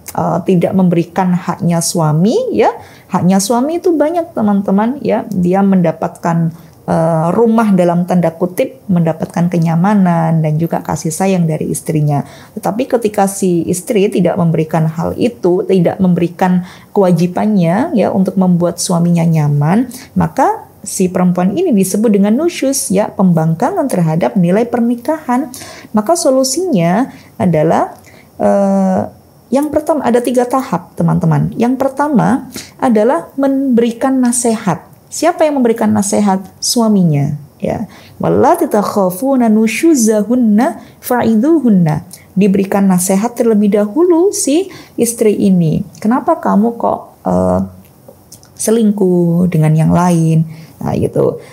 tidak memberikan haknya suami, ya haknya suami itu banyak, teman-teman, ya dia mendapatkan rumah dalam tanda kutip, mendapatkan kenyamanan dan juga kasih sayang dari istrinya. Tetapi ketika si istri tidak memberikan hal itu, tidak memberikan kewajibannya ya untuk membuat suaminya nyaman, maka si perempuan ini disebut dengan nusyuz, ya pembangkangan terhadap nilai pernikahan. Maka solusinya adalah yang pertama ada 3 tahap, teman-teman. Yang pertama adalah memberikan nasihat. Siapa yang memberikan nasihat? Suaminya, ya. Wallati takhafuna nusyuzahunna fa'idhuhunna. Diberikan nasihat terlebih dahulu si istri ini. Kenapa kamu kok selingkuh dengan yang lain? Nah, gitu.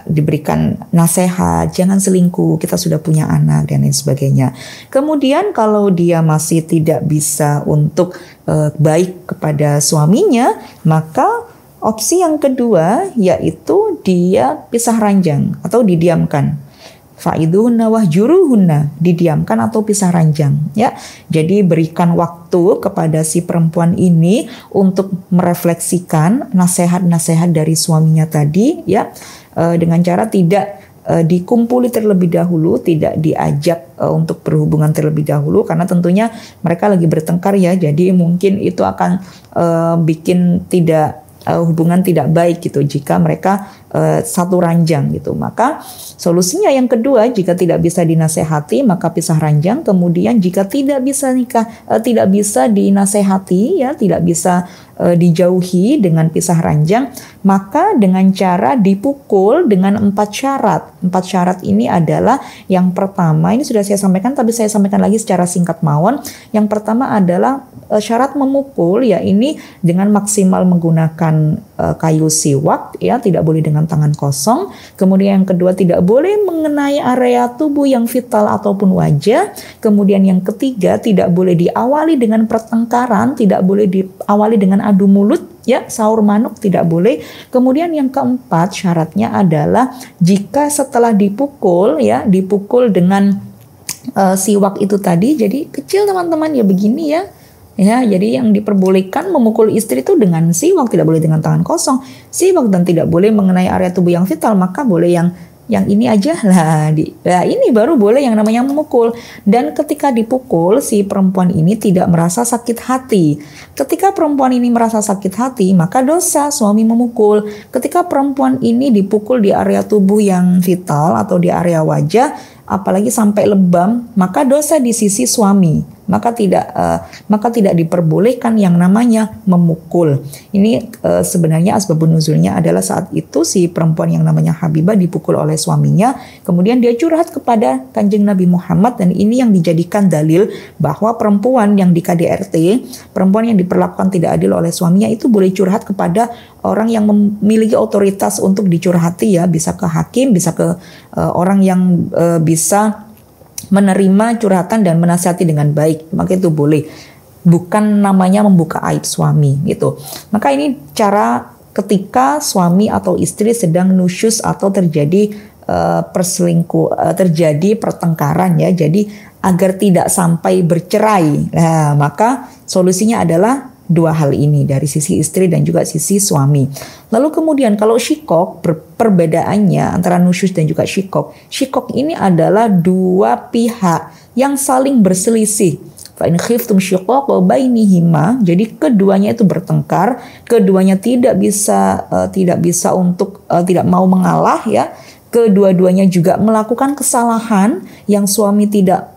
Diberikan nasihat, jangan selingkuh, kita sudah punya anak dan lain sebagainya. Kemudian kalau dia masih tidak bisa untuk baik kepada suaminya, maka opsi yang kedua yaitu dia pisah ranjang atau didiamkan. Fa'idhuhunna wahjuruhunna, didiamkan atau pisah ranjang, ya. Jadi berikan waktu kepada si perempuan ini untuk merefleksikan nasihat-nasihat dari suaminya tadi, ya, dengan cara tidak dikumpuli terlebih dahulu, tidak diajak untuk berhubungan terlebih dahulu, karena tentunya mereka lagi bertengkar ya, jadi mungkin itu akan bikin hubungan tidak baik gitu jika mereka satu ranjang gitu. Maka solusinya yang kedua, jika tidak bisa dinasehati maka pisah ranjang. Kemudian jika tidak bisa tidak bisa dinasehati, ya tidak bisa dijauhi dengan pisah ranjang, maka dengan cara dipukul dengan 4 syarat. 4 syarat ini adalah, yang pertama, ini sudah saya sampaikan tapi saya sampaikan lagi secara singkat mawon. Yang pertama adalah syarat memukul, ya ini dengan maksimal menggunakan kayu siwak, ya tidak boleh dengan tangan kosong. Kemudian yang kedua, tidak boleh mengenai area tubuh yang vital ataupun wajah. Kemudian yang ketiga, tidak boleh diawali dengan pertengkaran, tidak boleh diawali dengan adu mulut, ya, sahur manuk tidak boleh. Kemudian yang keempat syaratnya adalah jika setelah dipukul ya, dipukul dengan siwak itu tadi, jadi kecil teman-teman ya, begini ya. Ya, jadi yang diperbolehkan memukul istri itu dengan siwak, tidak boleh dengan tangan kosong. Siwak dan tidak boleh mengenai area tubuh yang vital, maka boleh yang ini aja lah. Ini baru boleh yang namanya memukul. Dan ketika dipukul, si perempuan ini tidak merasa sakit hati. Ketika perempuan ini merasa sakit hati, maka dosa suami memukul. Ketika perempuan ini dipukul di area tubuh yang vital atau di area wajah, apalagi sampai lebam, maka dosa di sisi suami. Maka tidak diperbolehkan yang namanya memukul. Ini sebenarnya asbabun nuzulnya adalah saat itu si perempuan yang namanya Habibah dipukul oleh suaminya, kemudian dia curhat kepada Kanjeng Nabi Muhammad, dan ini yang dijadikan dalil bahwa perempuan yang di KDRT, perempuan yang diperlakukan tidak adil oleh suaminya itu boleh curhat kepada orang yang memiliki otoritas untuk dicurhati ya, bisa ke hakim, bisa ke orang yang bisa menerima curhatan dan menasihati dengan baik, maka itu boleh. Bukan namanya membuka aib suami gitu. Maka ini cara ketika suami atau istri sedang nusyus atau terjadi terjadi pertengkaran ya. Jadi agar tidak sampai bercerai. Nah, maka solusinya adalah dua hal ini, dari sisi istri dan juga sisi suami. Lalu kemudian kalau syikok, perbedaannya antara nusyus dan juga syikok. Syikok ini adalah dua pihak yang saling berselisih. Fa in khiftum syiqaqa bainihima, jadi keduanya itu bertengkar, keduanya tidak bisa untuk tidak mau mengalah ya. Kedua-duanya juga melakukan kesalahan, yang suami tidak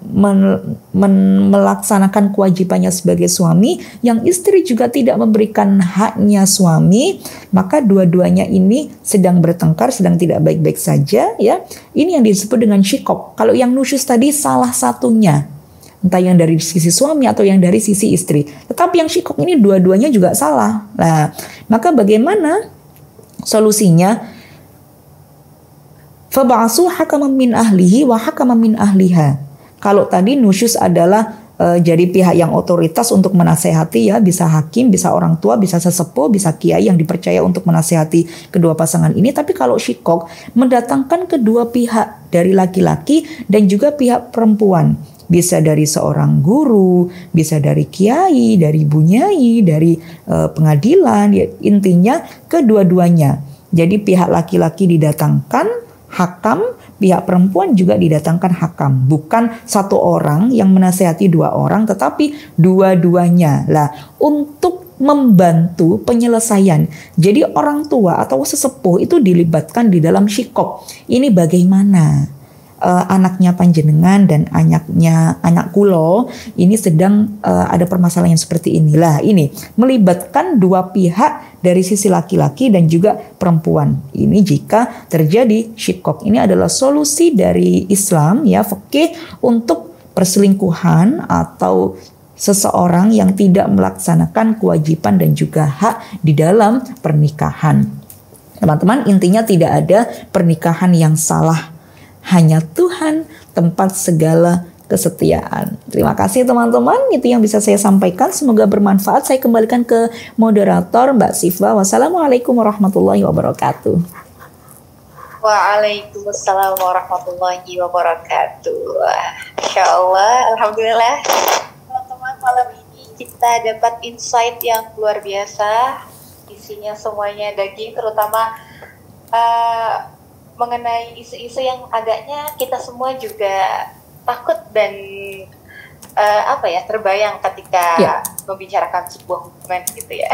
melaksanakan kewajibannya sebagai suami, yang istri juga tidak memberikan haknya suami, maka dua-duanya ini sedang bertengkar, sedang tidak baik-baik saja ya. Ini yang disebut dengan syikok. Kalau yang nusyus tadi salah satunya, entah yang dari sisi suami atau yang dari sisi istri. Tetapi yang syikok ini dua-duanya juga salah. Nah, maka bagaimana solusinya? Fab'asu hakaman min ahlihi wa hakaman min ahliha. Kalau tadi nusyus adalah jadi pihak yang otoritas untuk menasehati ya, bisa hakim, bisa orang tua, bisa sesepuh, bisa kiai yang dipercaya untuk menasehati kedua pasangan ini. Tapi kalau syikok mendatangkan kedua pihak, dari laki-laki dan juga pihak perempuan. Bisa dari seorang guru, bisa dari kiai, dari bunyai, dari pengadilan, ya, intinya kedua-duanya. Jadi pihak laki-laki didatangkan hakam, pihak perempuan juga didatangkan hakam. Bukan satu orang yang menasehati dua orang, tetapi dua-duanya. Lah, untuk membantu penyelesaian. Jadi orang tua atau sesepuh itu dilibatkan di dalam syikok. Ini bagaimana? Anaknya panjenengan dan anak kulo ini sedang ada permasalahan yang seperti inilah. Ini melibatkan dua pihak dari sisi laki-laki dan juga perempuan. Ini jika terjadi syikok. Ini adalah solusi dari Islam ya, fikih, untuk perselingkuhan atau seseorang yang tidak melaksanakan kewajiban dan juga hak di dalam pernikahan. Teman-teman, intinya tidak ada pernikahan yang salah. Hanya Tuhan tempat segala kesetiaan. Terima kasih teman-teman, itu yang bisa saya sampaikan. Semoga bermanfaat. Saya kembalikan ke moderator Mbak Siva. Wassalamualaikum warahmatullahi wabarakatuh. Waalaikumsalam warahmatullahi wabarakatuh. Insya Allah, alhamdulillah. Teman-teman, malam ini kita dapat insight yang luar biasa. Isinya semuanya daging, terutama mengenai isu-isu yang agaknya kita semua juga takut dan terbayang ketika membicarakan sebuah hubungan gitu ya.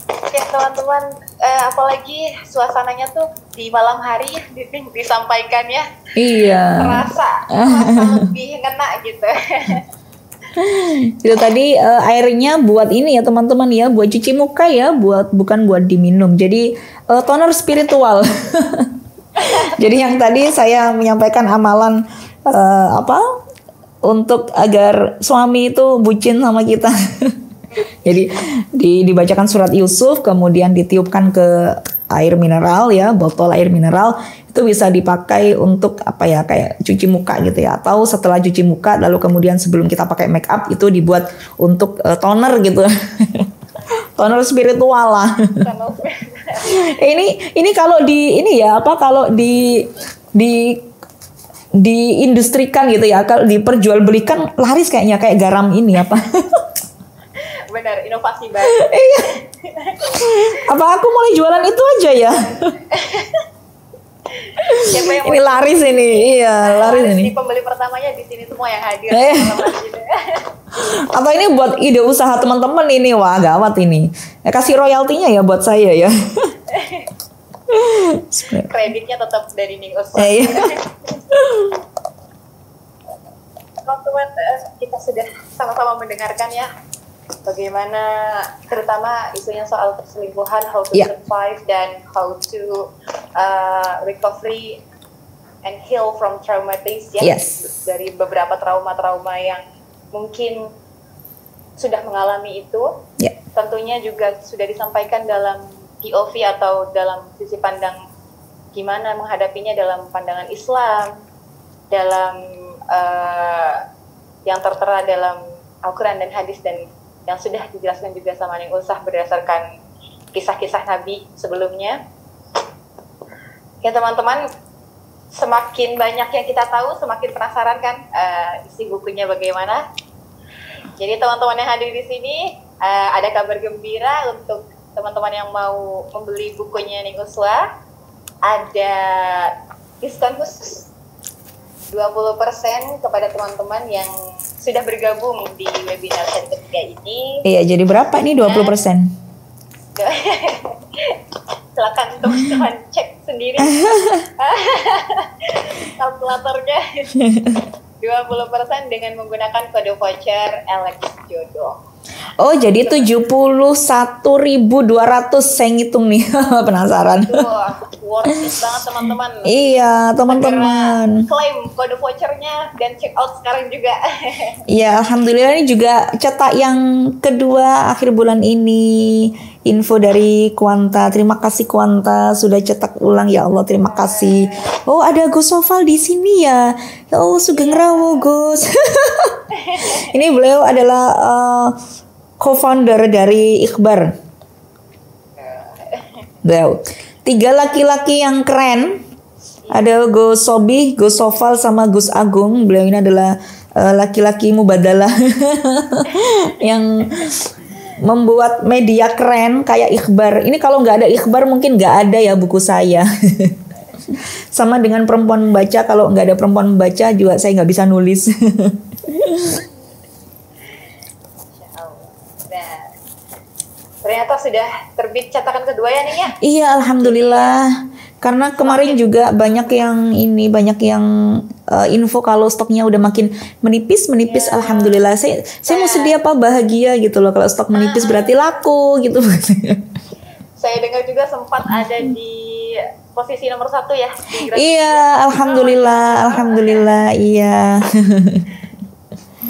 Oke teman-teman, apalagi suasananya tuh di malam hari disampaikan ya. Iya. Terasa lebih ngena gitu. Itu tadi airnya buat ini ya teman-teman ya, buat cuci muka ya, bukan buat diminum. Jadi toner spiritual. Jadi yang tadi saya menyampaikan amalan untuk agar suami itu bucin sama kita. Jadi dibacakan surat Yusuf, kemudian ditiupkan ke air mineral ya, botol air mineral. Itu bisa dipakai untuk kayak cuci muka gitu ya, atau setelah cuci muka lalu kemudian sebelum kita pakai make up itu dibuat untuk toner gitu. Tunnel spiritual lah. Tunnel Ini kalau di ini ya apa kalau di diindustrikan gitu ya, kalau diperjualbelikan laris kayaknya kayak garam ini apa. benar, inovasi baru. Iya. Apa aku mulai jualan itu aja ya? Siapa yang Ini laris ini, iya laris ini. Ini pembeli pertamanya di sini semua yang hadir. Atau ini buat ide usaha teman-teman ini, wah gawat ini. Ya, kasih royaltinya ya buat saya ya. Kreditnya tetap dari Ning Uswa. Iya. Teman-teman, kita sudah sama-sama mendengarkan ya bagaimana terutama isunya soal perselingkuhan, how to survive dan how to recovery and heal from traumatis ya, dari beberapa trauma-trauma yang mungkin sudah mengalami itu. Tentunya juga sudah disampaikan dalam POV atau dalam sisi pandang gimana menghadapinya dalam pandangan Islam, dalam yang tertera dalam Al-Quran dan hadis, dan yang sudah dijelaskan juga sama Ning Usah berdasarkan kisah-kisah Nabi sebelumnya. Ya teman-teman, semakin banyak yang kita tahu, semakin penasaran kan isi bukunya bagaimana. Jadi teman-teman yang hadir di sini, ada kabar gembira untuk teman-teman yang mau membeli bukunya Ning Uswa. Ada diskon khusus 20% kepada teman-teman yang sudah bergabung di webinar seri ketiga ini. Iya, jadi berapa nih 20%? Silakan teman-teman cek sendiri kalkulatornya. 20% dengan menggunakan kode voucher Alex Jodoh. Oh, jadi 71.200 saya ngitung nih. Penasaran. Worth it banget teman-teman. Iya, teman-teman. Klaim kode vouchernya dan check out sekarang juga. Iya, alhamdulillah ini juga cetak yang kedua akhir bulan ini. Info dari Quanta. Terima kasih Quanta sudah cetak ulang, ya Allah, terima kasih. Oh, ada Gus Sofal di sini ya. Ya Allah, Sugeng Rawo Gus. Ini beliau adalah co-founder dari Ikhbar. Beliau 3 laki-laki yang keren. Ada Gus Sobi, Gus Sofal, sama Gus Agung. Beliau ini adalah laki-laki mubadalah yang membuat media keren kayak Ikhbar. Ini kalau nggak ada Ikhbar mungkin nggak ada ya buku saya. Sama dengan perempuan membaca, kalau nggak ada perempuan membaca juga saya nggak bisa nulis. Ternyata sudah terbit cetakan kedua ya Ning ya? Iya, alhamdulillah. Karena kemarin juga banyak yang info kalau stoknya udah makin menipis. Alhamdulillah. Saya mau sedih apa bahagia gitu loh, kalau stok menipis berarti laku gitu. Saya dengar juga sempat ada di posisi nomor 1 ya. Iya, alhamdulillah, iya.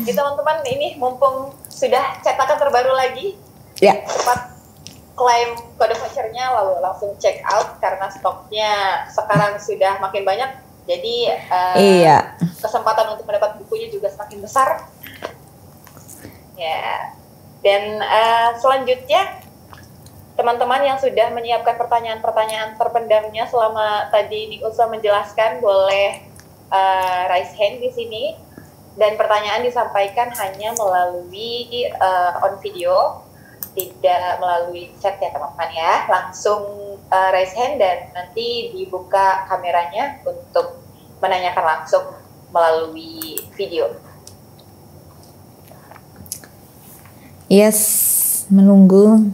Jadi teman-teman, ini mumpung sudah cetakan terbaru lagi, ya, cepat klaim kode vouchernya lalu langsung check out karena stoknya sekarang sudah makin banyak. Jadi kesempatan untuk mendapat bukunya juga semakin besar. Ya. Dan selanjutnya teman-teman yang sudah menyiapkan pertanyaan-pertanyaan terpendamnya selama tadi Ning Uswa menjelaskan boleh raise hand di sini, dan pertanyaan disampaikan hanya melalui on video, tidak melalui chat ya teman-teman ya. Langsung raise hand dan nanti dibuka kameranya untuk menanyakan langsung melalui video. Yes, menunggu.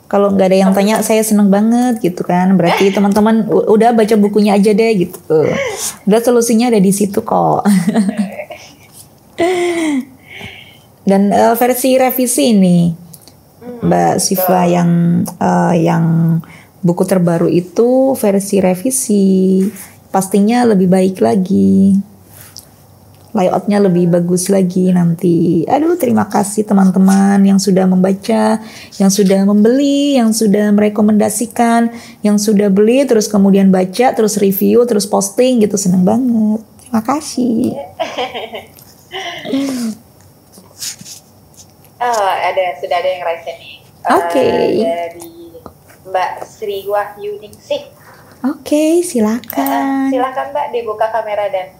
Kalau nggak ada yang tanya, saya seneng banget gitu kan. Berarti teman-teman udah baca bukunya aja deh gitu. Udah solusinya ada di situ kok. Dan versi revisi ini, Mbak Siva, yang buku terbaru itu versi revisi, pastinya lebih baik lagi. Layoutnya lebih bagus lagi nanti. Aduh, terima kasih teman-teman yang sudah membaca, yang sudah membeli, yang sudah merekomendasikan, yang sudah beli terus kemudian baca, terus review, terus posting gitu. Seneng banget. Terima kasih. Sudah ada yang raise nih. Oke. Dari Mbak Sri Wahyuningsih. Oke, silakan. Silakan Mbak, dibuka kamera dan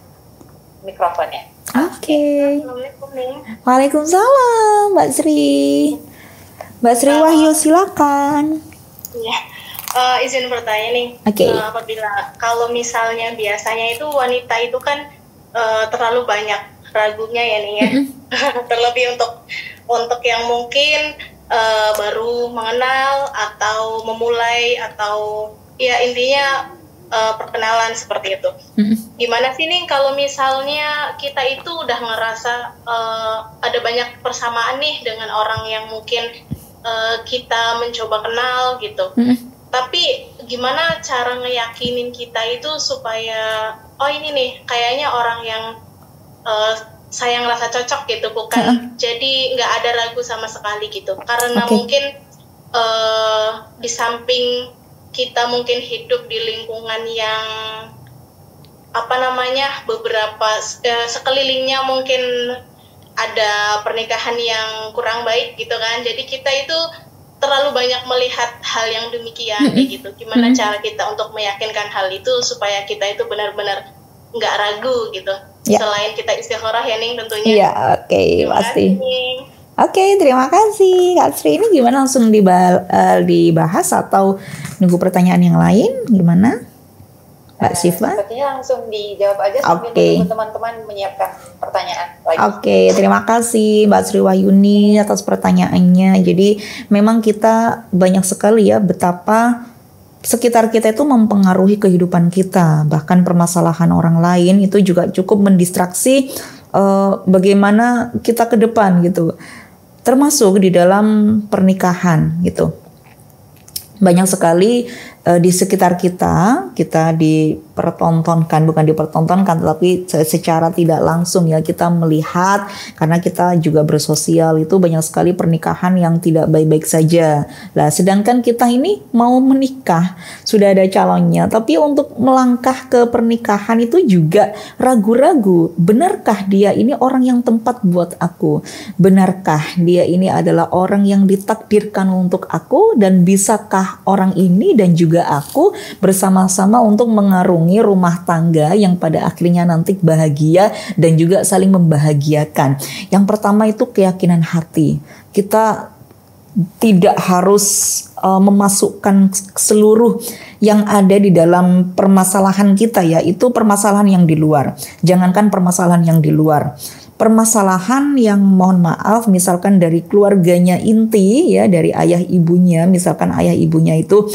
mikrofonnya. Oke. Assalamualaikum nih. Waalaikumsalam, Mbak Sri. Mbak Sri Wahyu, silakan. Iya. Izin bertanya nih. Oke. Apabila kalau misalnya biasanya itu wanita itu kan terlalu banyak ragunya ya nih ya. Terlebih untuk yang mungkin baru mengenal atau memulai atau ya intinya perkenalan seperti itu. Gimana sih nih kalau misalnya kita itu udah ngerasa ada banyak persamaan nih dengan orang yang mungkin kita mencoba kenal gitu. Tapi gimana cara ngeyakinin kita itu supaya oh ini nih kayaknya orang yang saya ngerasa cocok gitu, bukan jadi nggak ada ragu sama sekali gitu. Karena mungkin di samping kita mungkin hidup di lingkungan yang beberapa sekelilingnya mungkin ada pernikahan yang kurang baik gitu kan. Jadi kita itu terlalu banyak melihat hal yang demikian kayak gitu. Gimana cara kita untuk meyakinkan hal itu supaya kita itu benar-benar nggak ragu gitu. Selain kita istikharah ya Ning tentunya. Iya, oke, pasti. Oke, terima kasih Kak Sri. Ini gimana, langsung dibahas atau nunggu pertanyaan yang lain? Gimana Mbak Siva? Sepertinya langsung dijawab aja sambil nunggu teman-teman menyiapkan pertanyaan lagi. Oke, terima kasih Mbak Sri Wahyuni atas pertanyaannya. Jadi memang kita banyak sekali ya betapa sekitar kita itu mempengaruhi kehidupan kita. Bahkan permasalahan orang lain itu juga cukup mendistraksi bagaimana kita ke depan gitu. Termasuk di dalam pernikahan gitu. Banyak sekali di sekitar kita dipertontonkan, bukan dipertontonkan tapi secara tidak langsung ya kita melihat, karena kita juga bersosial, itu banyak sekali pernikahan yang tidak baik-baik saja. Nah, sedangkan kita ini mau menikah, sudah ada calonnya, tapi untuk melangkah ke pernikahan itu juga ragu-ragu. Benarkah dia ini orang yang tepat buat aku? Benarkah dia ini adalah orang yang ditakdirkan untuk aku, dan bisakah orang ini dan juga aku bersama-sama untuk mengarungi rumah tangga yang pada akhirnya nanti bahagia dan juga saling membahagiakan. Yang pertama itu keyakinan hati. Kita tidak harus memasukkan seluruh yang ada di dalam permasalahan kita ya, itu permasalahan yang di luar. Jangankan permasalahan yang di luar, permasalahan yang mohon maaf misalkan dari keluarganya inti ya, dari ayah ibunya, misalkan ayah ibunya itu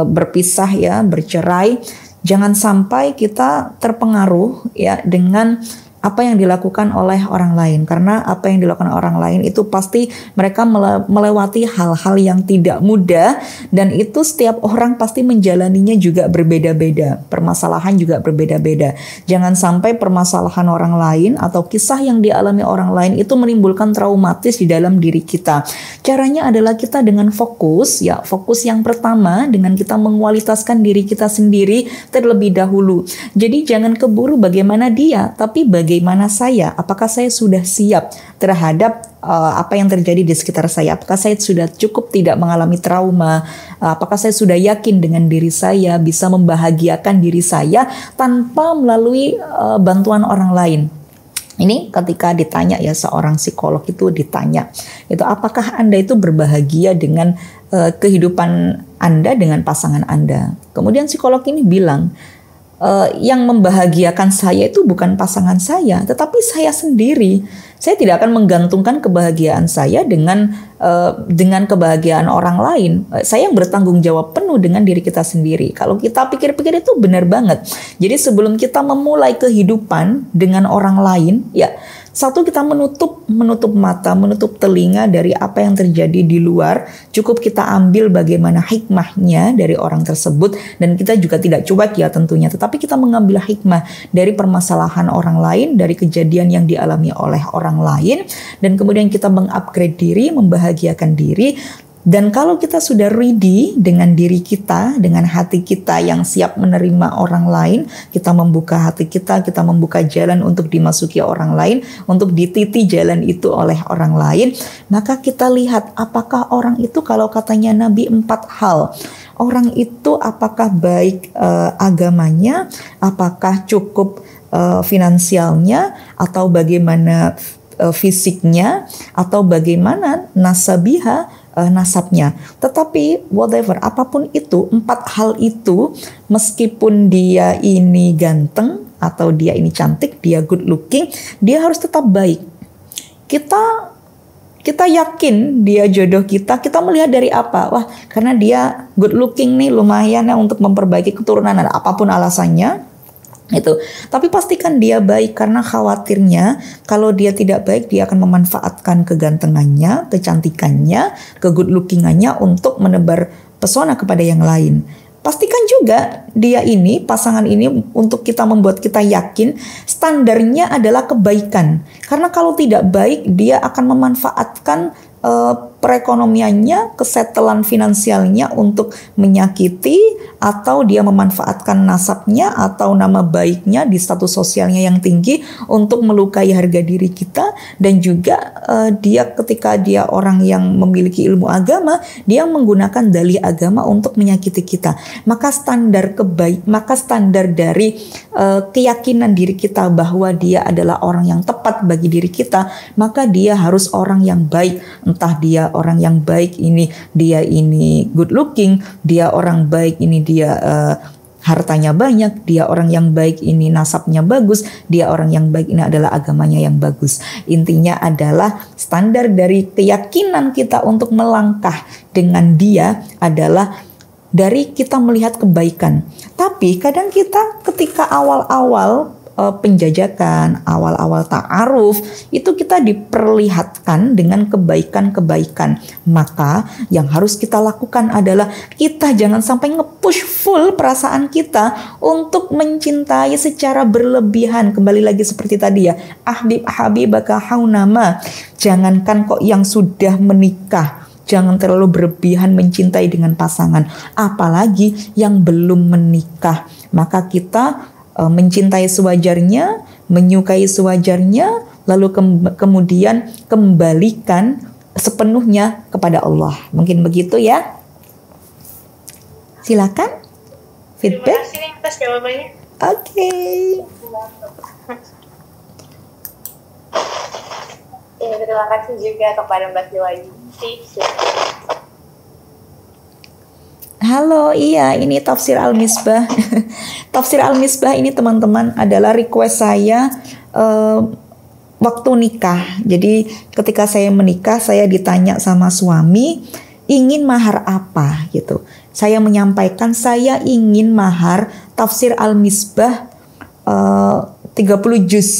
berpisah ya, bercerai, jangan sampai kita terpengaruh ya dengan apa yang dilakukan oleh orang lain, karena apa yang dilakukan orang lain itu pasti mereka melewati hal-hal yang tidak mudah, dan itu setiap orang pasti menjalaninya juga berbeda-beda, permasalahan juga berbeda-beda. Jangan sampai permasalahan orang lain atau kisah yang dialami orang lain itu menimbulkan traumatis di dalam diri kita. Caranya adalah kita dengan fokus ya, fokus yang pertama dengan kita mengualitaskan diri kita sendiri terlebih dahulu. Jadi jangan keburu bagaimana dia, tapi bagaimana saya, apakah saya sudah siap terhadap apa yang terjadi di sekitar saya, apakah saya sudah cukup tidak mengalami trauma, apakah saya sudah yakin dengan diri saya, bisa membahagiakan diri saya tanpa melalui bantuan orang lain. Ini ketika ditanya ya, seorang psikolog itu ditanya, itu apakah Anda itu berbahagia dengan kehidupan Anda dengan pasangan Anda? Kemudian psikolog ini bilang, yang membahagiakan saya itu bukan pasangan saya, tetapi saya sendiri. Saya tidak akan menggantungkan kebahagiaan saya dengan kebahagiaan orang lain. Saya yang bertanggung jawab penuh dengan diri kita sendiri. Kalau kita pikir-pikir itu benar banget. Jadi sebelum kita memulai kehidupan dengan orang lain, ya satu, kita menutup mata, menutup telinga dari apa yang terjadi di luar. Cukup kita ambil bagaimana hikmahnya dari orang tersebut, dan kita juga tidak cuek ya tentunya, tetapi kita mengambil hikmah dari permasalahan orang lain, dari kejadian yang dialami oleh orang lain, dan kemudian kita mengupgrade diri, membahagiakan diri. Dan kalau kita sudah ready dengan diri kita, dengan hati kita yang siap menerima orang lain, kita membuka hati kita membuka jalan untuk dimasuki orang lain, untuk dititi jalan itu oleh orang lain, maka kita lihat apakah orang itu, kalau katanya Nabi 4 hal. Orang itu apakah baik agamanya, apakah cukup finansialnya, atau bagaimana fisiknya, atau bagaimana nasabnya. Tetapi whatever, apapun itu, 4 hal itu, meskipun dia ini ganteng atau dia ini cantik, dia good looking, dia harus tetap baik. Kita yakin dia jodoh kita melihat dari apa? Wah, karena dia good looking nih, lumayan ya untuk memperbaiki keturunan, apapun alasannya. Itu. Tapi pastikan dia baik, karena khawatirnya kalau dia tidak baik, dia akan memanfaatkan kegantengannya, kecantikannya, kegood lookingannya untuk menebar pesona kepada yang lain. Pastikan juga dia ini, pasangan ini, untuk kita membuat kita yakin standarnya adalah kebaikan. Karena kalau tidak baik, dia akan memanfaatkan perekonomiannya, kesetelan finansialnya untuk menyakiti, atau dia memanfaatkan nasabnya atau nama baiknya di status sosialnya yang tinggi untuk melukai harga diri kita. Dan juga dia, ketika dia orang yang memiliki ilmu agama, dia menggunakan dalih agama untuk menyakiti kita. Maka standar dari keyakinan diri kita bahwa dia adalah orang yang tepat bagi diri kita, maka dia harus orang yang baik. Entah dia orang yang baik ini, dia ini good looking, dia orang baik ini, dia hartanya banyak, dia orang yang baik ini nasabnya bagus, dia orang yang baik ini adalah agamanya yang bagus. Intinya adalah standar dari keyakinan kita untuk melangkah dengan dia adalah dari kita melihat kebaikan. Tapi kadang kita ketika awal-awal penjajakan, awal-awal ta'aruf, itu kita diperlihatkan dengan kebaikan-kebaikan. Maka yang harus kita lakukan adalah kita jangan sampai nge-push full perasaan kita untuk mencintai secara berlebihan. Kembali lagi seperti tadi ya, habibaka haunama. Jangankan kok yang sudah menikah, jangan terlalu berlebihan mencintai dengan pasangan, apalagi yang belum menikah. Maka kita mencintai sewajarnya, menyukai sewajarnya, lalu kemudian kembalikan sepenuhnya kepada Allah. Mungkin begitu ya. Silakan feedback. Terima kasih nih atas jawabannya. Oke. Terima kasih juga kepada Mbak Siwaji. Halo, iya, ini Tafsir Al-Misbah. Tafsir Al-Misbah ini teman-teman adalah request saya waktu nikah. Jadi ketika saya menikah, saya ditanya sama suami, ingin mahar apa gitu. Saya menyampaikan saya ingin mahar Tafsir Al-Misbah 30 juz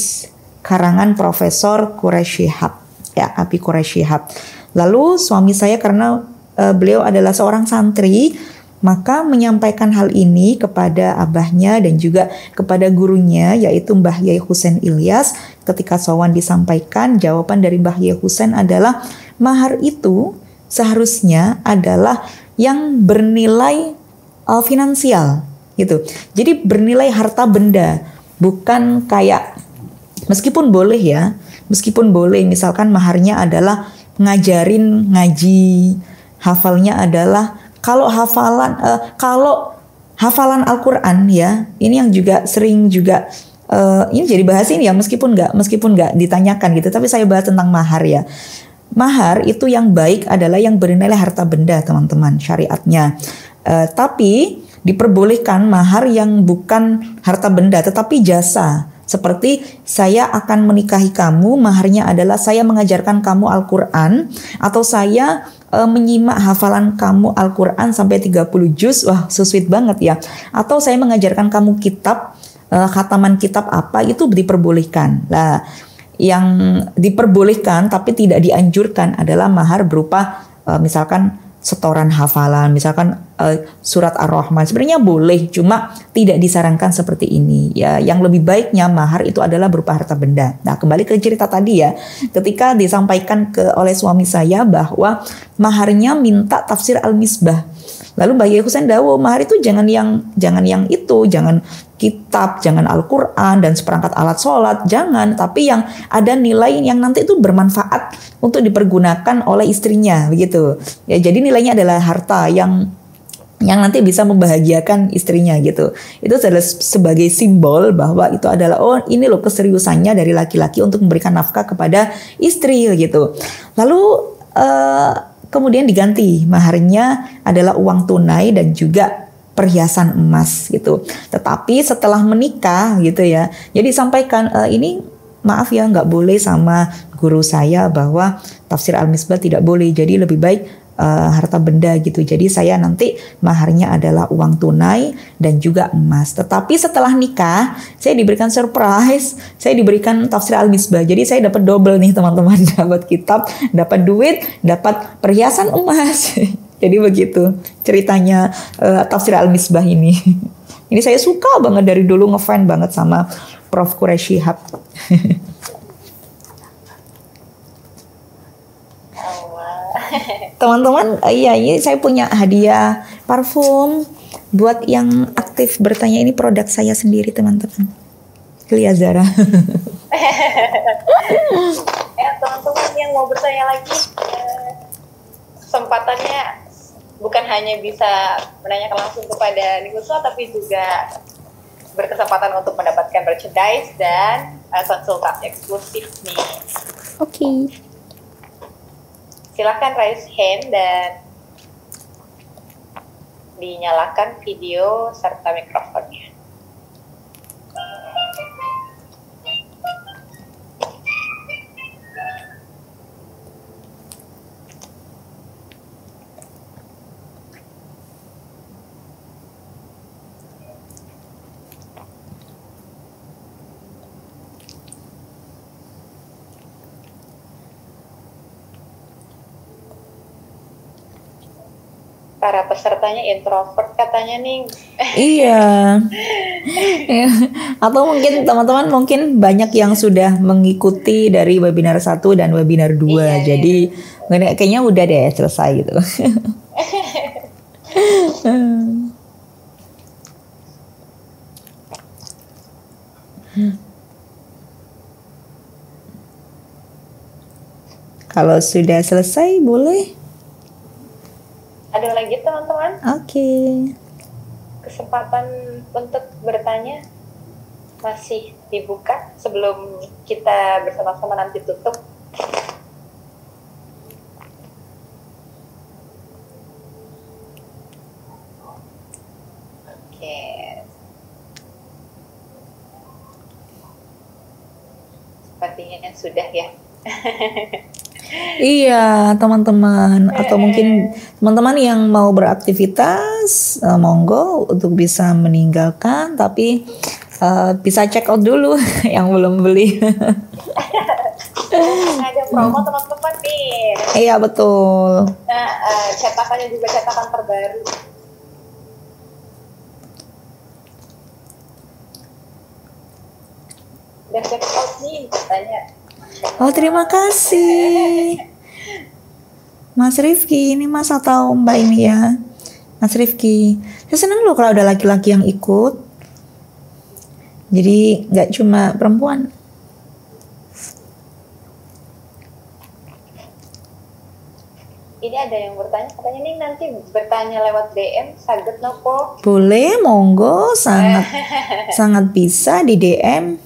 karangan Profesor Quraish Shihab, ya, Abi Quraish Shihab. Lalu suami saya, karena beliau adalah seorang santri, maka menyampaikan hal ini kepada abahnya dan juga kepada gurunya, yaitu Mbah Yai Husain Ilyas. Ketika sowan disampaikan, jawaban dari Mbah Yai Husain adalah mahar itu seharusnya adalah yang bernilai finansial gitu. Jadi bernilai harta benda, bukan kayak, meskipun boleh misalkan maharnya adalah ngajarin ngaji, hafalnya adalah kalau hafalan Al-Quran ya, ini yang juga sering juga ini jadi bahas ini ya, meskipun nggak ditanyakan gitu, tapi saya bahas tentang mahar ya. Mahar itu yang baik adalah yang bernilai harta benda, teman-teman, syariatnya. Tapi diperbolehkan mahar yang bukan harta benda tetapi jasa. Seperti saya akan menikahi kamu, maharnya adalah saya mengajarkan kamu Al-Quran, atau saya menyimak hafalan kamu Al-Quran sampai 30 juz, wah so sweet banget ya. Atau saya mengajarkan kamu kitab, khataman kitab apa, itu diperbolehkan. Nah, yang diperbolehkan tapi tidak dianjurkan adalah mahar berupa misalkan setoran hafalan, misalkan surat Ar-Rahman, sebenarnya boleh, cuma tidak disarankan seperti ini ya. Yang lebih baiknya mahar itu adalah berupa harta benda. Nah, kembali ke cerita tadi ya, ketika disampaikan oleh suami saya bahwa maharnya minta tafsir Al-Misbah. Lalu Mbak Yai Husain dawo, mahar itu jangan yang itu, jangan kitab, jangan Al-Quran dan seperangkat alat sholat, jangan. Tapi yang ada nilai yang nanti itu bermanfaat untuk dipergunakan oleh istrinya, begitu. Ya, jadi nilainya adalah harta yang nanti bisa membahagiakan istrinya gitu. Itu adalah sebagai simbol bahwa itu adalah, oh ini loh keseriusannya dari laki-laki untuk memberikan nafkah kepada istri gitu. Lalu kemudian diganti maharnya adalah uang tunai dan juga perhiasan emas gitu. Tetapi setelah menikah gitu ya, jadi sampaikan ini maaf ya, nggak boleh sama guru saya bahwa tafsir Al-Misbah tidak boleh. Jadi lebih baik harta benda gitu. Jadi saya nanti maharnya adalah uang tunai dan juga emas. Tetapi setelah nikah saya diberikan surprise, saya diberikan tafsir Al-Misbah. Jadi saya dapat double nih teman-teman, dapat kitab, dapat duit, dapat perhiasan emas. Jadi begitu ceritanya tafsir Al-Misbah ini. Ini saya suka banget, dari dulu ngefan banget sama Prof. Quraisy Shihab. Teman-teman, iya ini saya punya hadiah parfum buat yang aktif bertanya. Ini produk saya sendiri teman-teman, Clia Zara. Ya teman-teman yang mau bertanya lagi, kesempatannya bukan hanya bisa menanyakan langsung kepada Ninguswa, tapi juga berkesempatan untuk mendapatkan merchandise dan konsultasi eksklusif nih. Oke. Silakan raise hand dan dinyalakan video serta mikrofonnya. Para pesertanya introvert katanya nih. Iya. Atau mungkin teman-teman mungkin banyak yang sudah mengikuti dari webinar 1 dan webinar 2. Iya, jadi iya. Kayaknya udah deh selesai gitu. Kalau sudah selesai boleh. Ada lagi teman-teman? Oke. Kesempatan untuk bertanya masih dibuka sebelum kita bersama-sama nanti tutup. Oke. Sepertinya sudah ya. Iya teman-teman, atau mungkin teman-teman yang mau beraktivitas monggo untuk bisa meninggalkan, tapi bisa check out dulu yang belum beli. Ada promo teman-teman nih. Iya betul. Nah, cetakannya juga cetakan terbaru. Dan check out nih katanya. Oh terima kasih Mas Rifki, ini Mas atau Mbak ini ya, Mas Rifki. Saya senang loh kalau ada laki-laki yang ikut, jadi nggak cuma perempuan. Ini ada yang bertanya, katanya nih nanti bertanya lewat DM, saged nopo? Boleh, monggo, sangat bisa di DM.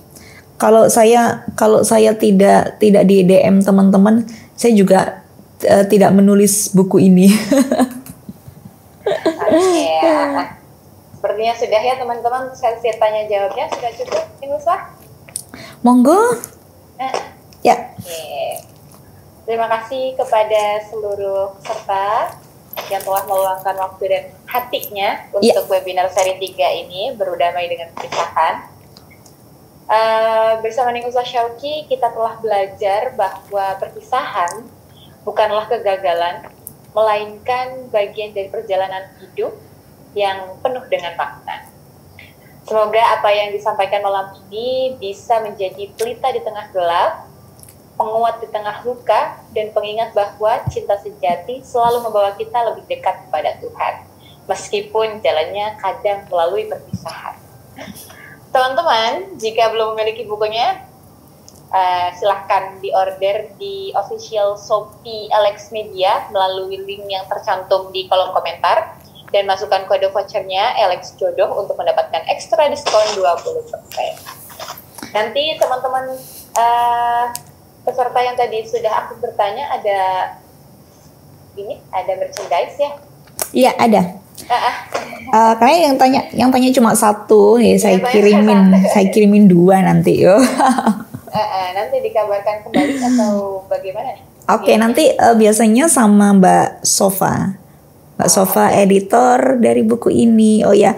Kalau saya tidak di DM teman-teman, saya juga tidak menulis buku ini. Oke, sepertinya sudah ya teman-teman, sesi tanya jawabnya sudah cukup, Ninguswa? Monggo. Ya. Oke. Terima kasih kepada seluruh peserta yang telah meluangkan waktu dan hatinya untuk webinar seri 3 ini, Berdamai dengan Perpisahan. Bersama Ninguswa Syauqi, kita telah belajar bahwa perpisahan bukanlah kegagalan, melainkan bagian dari perjalanan hidup yang penuh dengan makna. Semoga apa yang disampaikan malam ini bisa menjadi pelita di tengah gelap, penguat di tengah luka, dan pengingat bahwa cinta sejati selalu membawa kita lebih dekat kepada Tuhan, meskipun jalannya kadang melalui perpisahan. Teman-teman, jika belum memiliki bukunya, silahkan diorder di official Shopee Alex Media melalui link yang tercantum di kolom komentar, dan masukkan kode vouchernya Alex Jodoh untuk mendapatkan ekstra diskon 20%. Nanti teman-teman peserta yang tadi sudah aku bertanya, ada merchandise ya? Iya, ada. Karena yang tanya cuma satu, ya saya kirimin 2 nanti yo. Nanti dikabarkan kembali atau bagaimana nih? Oke, nanti biasanya sama Mbak Sofa. Mbak Sofa editor dari buku ini. Oh ya,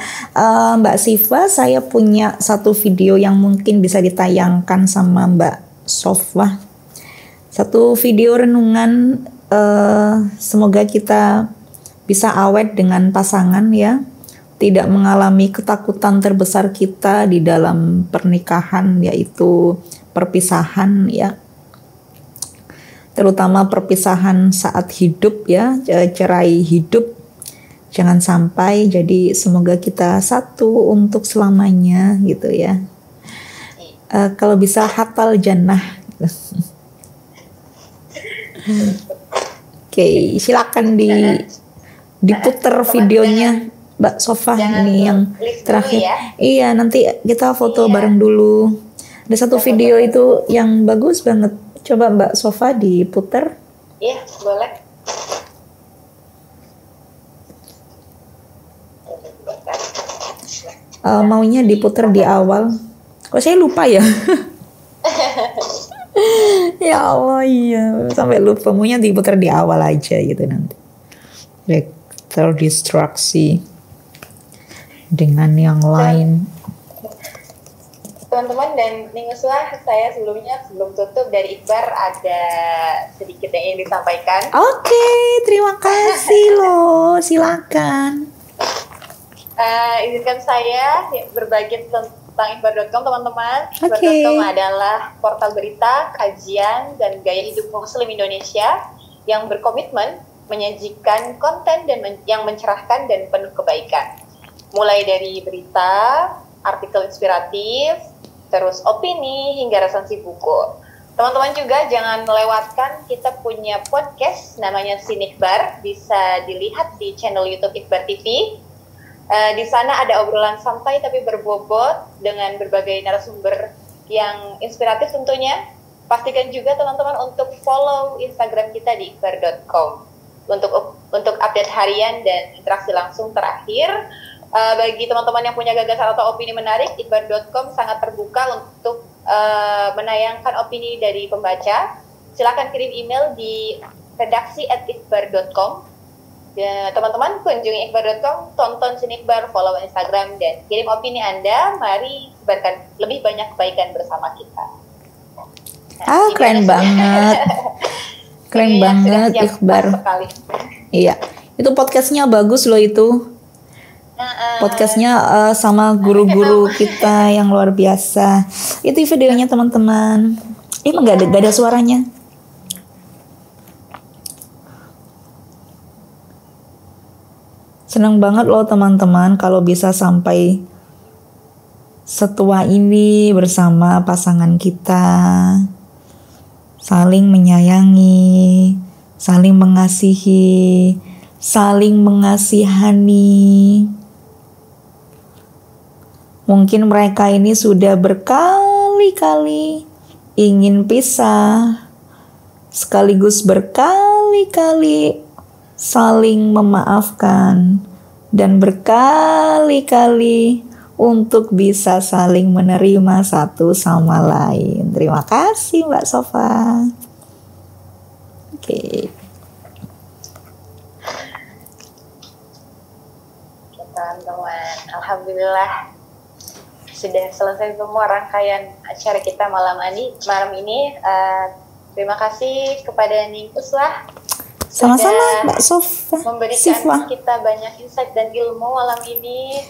Mbak Siva, saya punya satu video yang mungkin bisa ditayangkan sama Mbak Sofa. Satu video renungan, semoga kita bisa awet dengan pasangan ya. Tidak mengalami ketakutan terbesar kita di dalam pernikahan, yaitu perpisahan ya. Terutama perpisahan saat hidup ya, cerai hidup, jangan sampai. Jadi semoga kita satu untuk selamanya gitu ya. Kalau bisa hatal jannah. Oke, silakan diputer videonya Mbak Sofa. Jangan ini yang terakhir ya. Iya, nanti kita foto bareng dulu. Ada satu video itu yang bagus banget. Coba Mbak Sofa diputer. Iya, boleh. Maunya diputer di awal. Kok saya lupa ya? Ya Allah, iya. Sampai lupa. Maunya diputer di awal aja gitu nanti. Terdistraksi dengan yang lain. Teman-teman dan Ninguslah, saya sebelum tutup dari Iqbar ada sedikit yang ingin disampaikan. Oke, terima kasih loh, silakan. Izinkan saya berbagi tentang iqbar.com, teman-teman. Iqbar.com adalah portal berita, kajian, dan gaya hidup Muslim Indonesia yang berkomitmen menyajikan konten yang mencerahkan dan penuh kebaikan. Mulai dari berita, artikel inspiratif, terus opini, hingga resensi buku. Teman-teman juga jangan melewatkan, kita punya podcast namanya Sinikbar, bisa dilihat di channel YouTube Iqbar TV. Di sana ada obrolan santai tapi berbobot dengan berbagai narasumber yang inspiratif tentunya. Pastikan juga teman-teman untuk follow Instagram kita di iqbar.com untuk update harian dan interaksi langsung terakhir. Bagi teman-teman yang punya gagasan atau opini menarik, iqbar.com sangat terbuka untuk menayangkan opini dari pembaca. Silakan kirim email di redaksi@iqbar.com. Ya, teman-teman kunjungi iqbar.com, tonton Sinikbar, follow Instagram, dan kirim opini Anda. Mari sebarkan lebih banyak kebaikan bersama kita. Keren banget. Keren banget Iqbar. Iya, itu podcastnya bagus loh itu. Podcastnya sama guru-guru kita yang luar biasa. Itu videonya teman-teman. Emang gak ada suaranya. Senang banget loh teman-teman kalau bisa sampai setua ini bersama pasangan kita. Saling menyayangi, saling mengasihi, saling mengasihani. Mungkin mereka ini sudah berkali-kali ingin pisah, sekaligus berkali-kali saling memaafkan, dan berkali-kali untuk bisa saling menerima satu sama lain. Terima kasih Mbak Sofa. Oke. Teman-teman, alhamdulillah sudah selesai semua rangkaian acara kita malam ini. Terima kasih kepada Ninguslah. Sama-sama Mbak Sofa. memberikan Siva. kita banyak insight dan ilmu malam ini.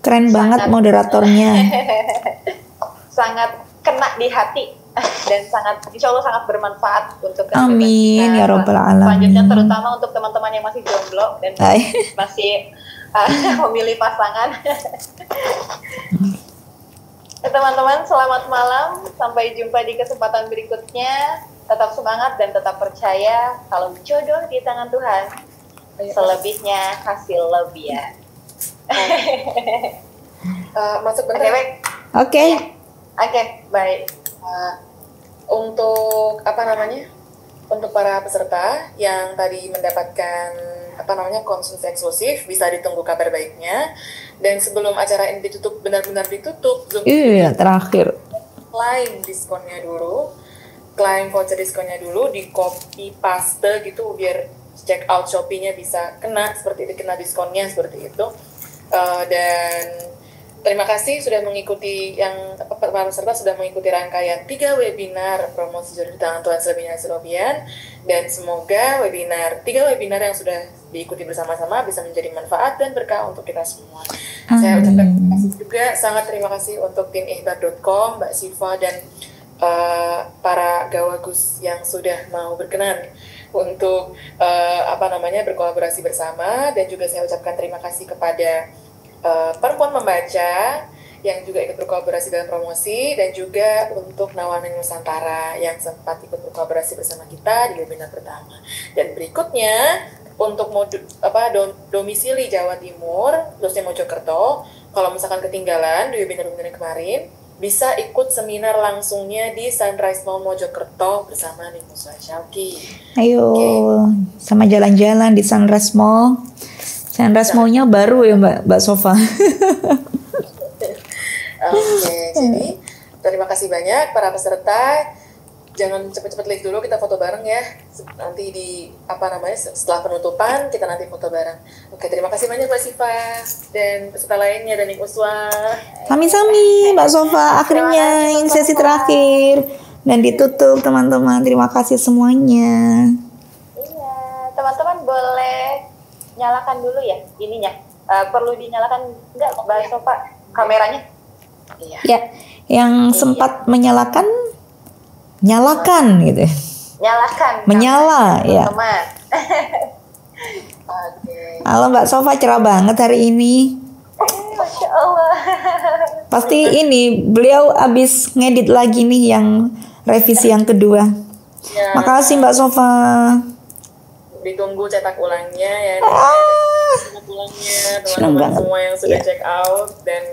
Keren banget moderatornya. Sangat kena di hati dan insya Allah sangat bermanfaat untuk kehidupan Amin kita ya Rabbal Alamin. selanjutnya, terutama untuk teman-teman yang masih jomblo dan masih memilih pasangan. Teman-teman, selamat malam, sampai jumpa di kesempatan berikutnya. Tetap semangat dan tetap percaya kalau jodoh di tangan Tuhan, selebihnya hasil lebihan. Masuk bentar. Oke. Oke, baik. Untuk untuk para peserta yang tadi mendapatkan konsumsi eksklusif, bisa ditunggu kabar baiknya. Dan sebelum acara ini ditutup, benar-benar ditutup, Iya, terakhir. Klaim diskonnya dulu, klaim voucher diskonnya dulu, di copy paste gitu biar check out Shopee-nya bisa kena diskonnya seperti itu. Dan terima kasih sudah mengikuti para peserta sudah mengikuti rangkaian 3 webinar promosi jodoh di tangan Tuhan selebihnya hasil lebihan, dan semoga 3 webinar yang sudah diikuti bersama-sama bisa menjadi manfaat dan berkah untuk kita semua. Saya ucapkan terima kasih juga, sangat terima kasih untuk tim ihbar.com, Mbak Siva dan para gawagus yang sudah mau berkenan untuk berkolaborasi bersama, dan juga saya ucapkan terima kasih kepada Perempuan Membaca yang juga ikut berkolaborasi dalam promosi, dan juga untuk Nawaning Nusantara yang sempat ikut berkolaborasi bersama kita di webinar pertama. Dan berikutnya untuk domisili Jawa Timur, khususnya Mojokerto, kalau misalkan ketinggalan di webinar-webinar kemarin, bisa ikut seminar langsungnya di Sunrise Mall Mojokerto bersama Nimuswa Syauki. Ayo, sama jalan-jalan di Sunrise Mall. Sunrise Mall-nya baru ya Mbak Sofa. Jadi terima kasih banyak para peserta. Jangan cepet-cepet live dulu, kita foto bareng ya. Nanti setelah penutupan kita nanti foto bareng. Oke, terima kasih banyak Mbak Siva dan peserta lainnya dan Uswa. Sami-sami Mbak Sofa. Akhirnya ini sesi terakhir dan ditutup teman-teman. Terima kasih semuanya. Iya, teman-teman boleh nyalakan dulu ya ininya. Perlu dinyalakan enggak Mbak Sofa kameranya? Iya. Ya, yang sempat nyalakan gitu. Nyalakan. Menyala ya. Teman. Oke. Halo Mbak Sofa, cerah banget hari ini. Masya Allah. Pasti ini beliau abis ngedit lagi nih yang revisi yang kedua. Ya, Makasih Mbak Sofa. ditunggu cetak ulangnya ya. Cetak ulangnya Senang teman-teman banget. semua yang sudah Ya. check out, dan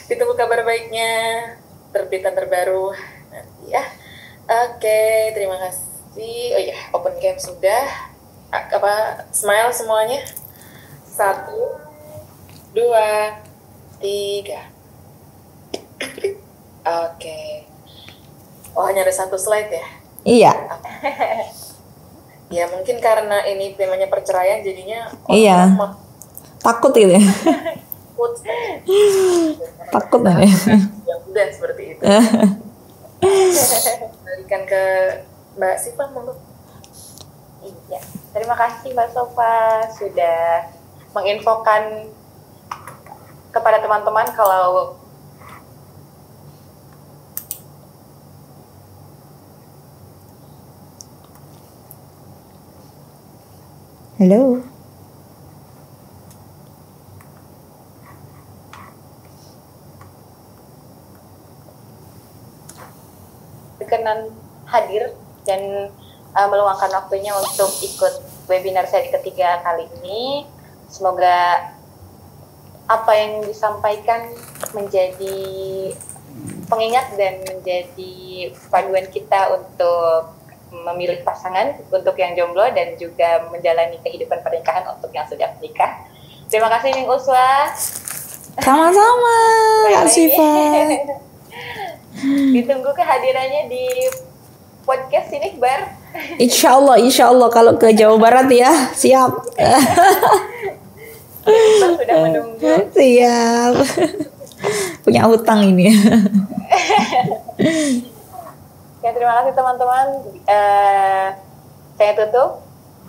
ditunggu kabar baiknya, terbitan terbaru nanti ya. Oke, terima kasih. Oh iya, open cam sudah. Smile semuanya. 1, 2, 3. Oke. Oh, hanya ada 1 slide ya? Iya. Ya mungkin karena ini temanya perceraian, jadinya Iya. Takut gitu ya. Takut ya. Ya udah seperti itu. Balikan ke Mbak Siva, monggo. Iya. Terima kasih Mbak Sofa sudah menginfokan kepada teman-teman kalau Halo. berkenan hadir dan meluangkan waktunya untuk ikut webinar seri ketiga kali ini. Semoga apa yang disampaikan menjadi pengingat dan menjadi panduan kita untuk memilih pasangan untuk yang jomblo dan juga menjalani kehidupan pernikahan untuk yang sudah menikah. Terima kasih Ning Uswa. Sama-sama, Kak Siva. Ditunggu kehadirannya di podcast ini, Bar. Insya Allah kalau ke Jawa Barat ya, siap. Kita sudah menunggu. Siap. Punya hutang ini. Ya, terima kasih teman-teman. Saya tutup.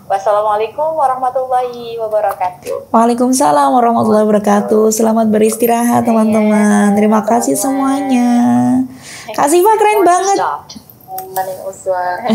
Wassalamualaikum warahmatullahi wabarakatuh. Waalaikumsalam warahmatullahi wabarakatuh. Selamat beristirahat teman-teman. Terima kasih semuanya. Kak Siva keren banget. Paling uswa.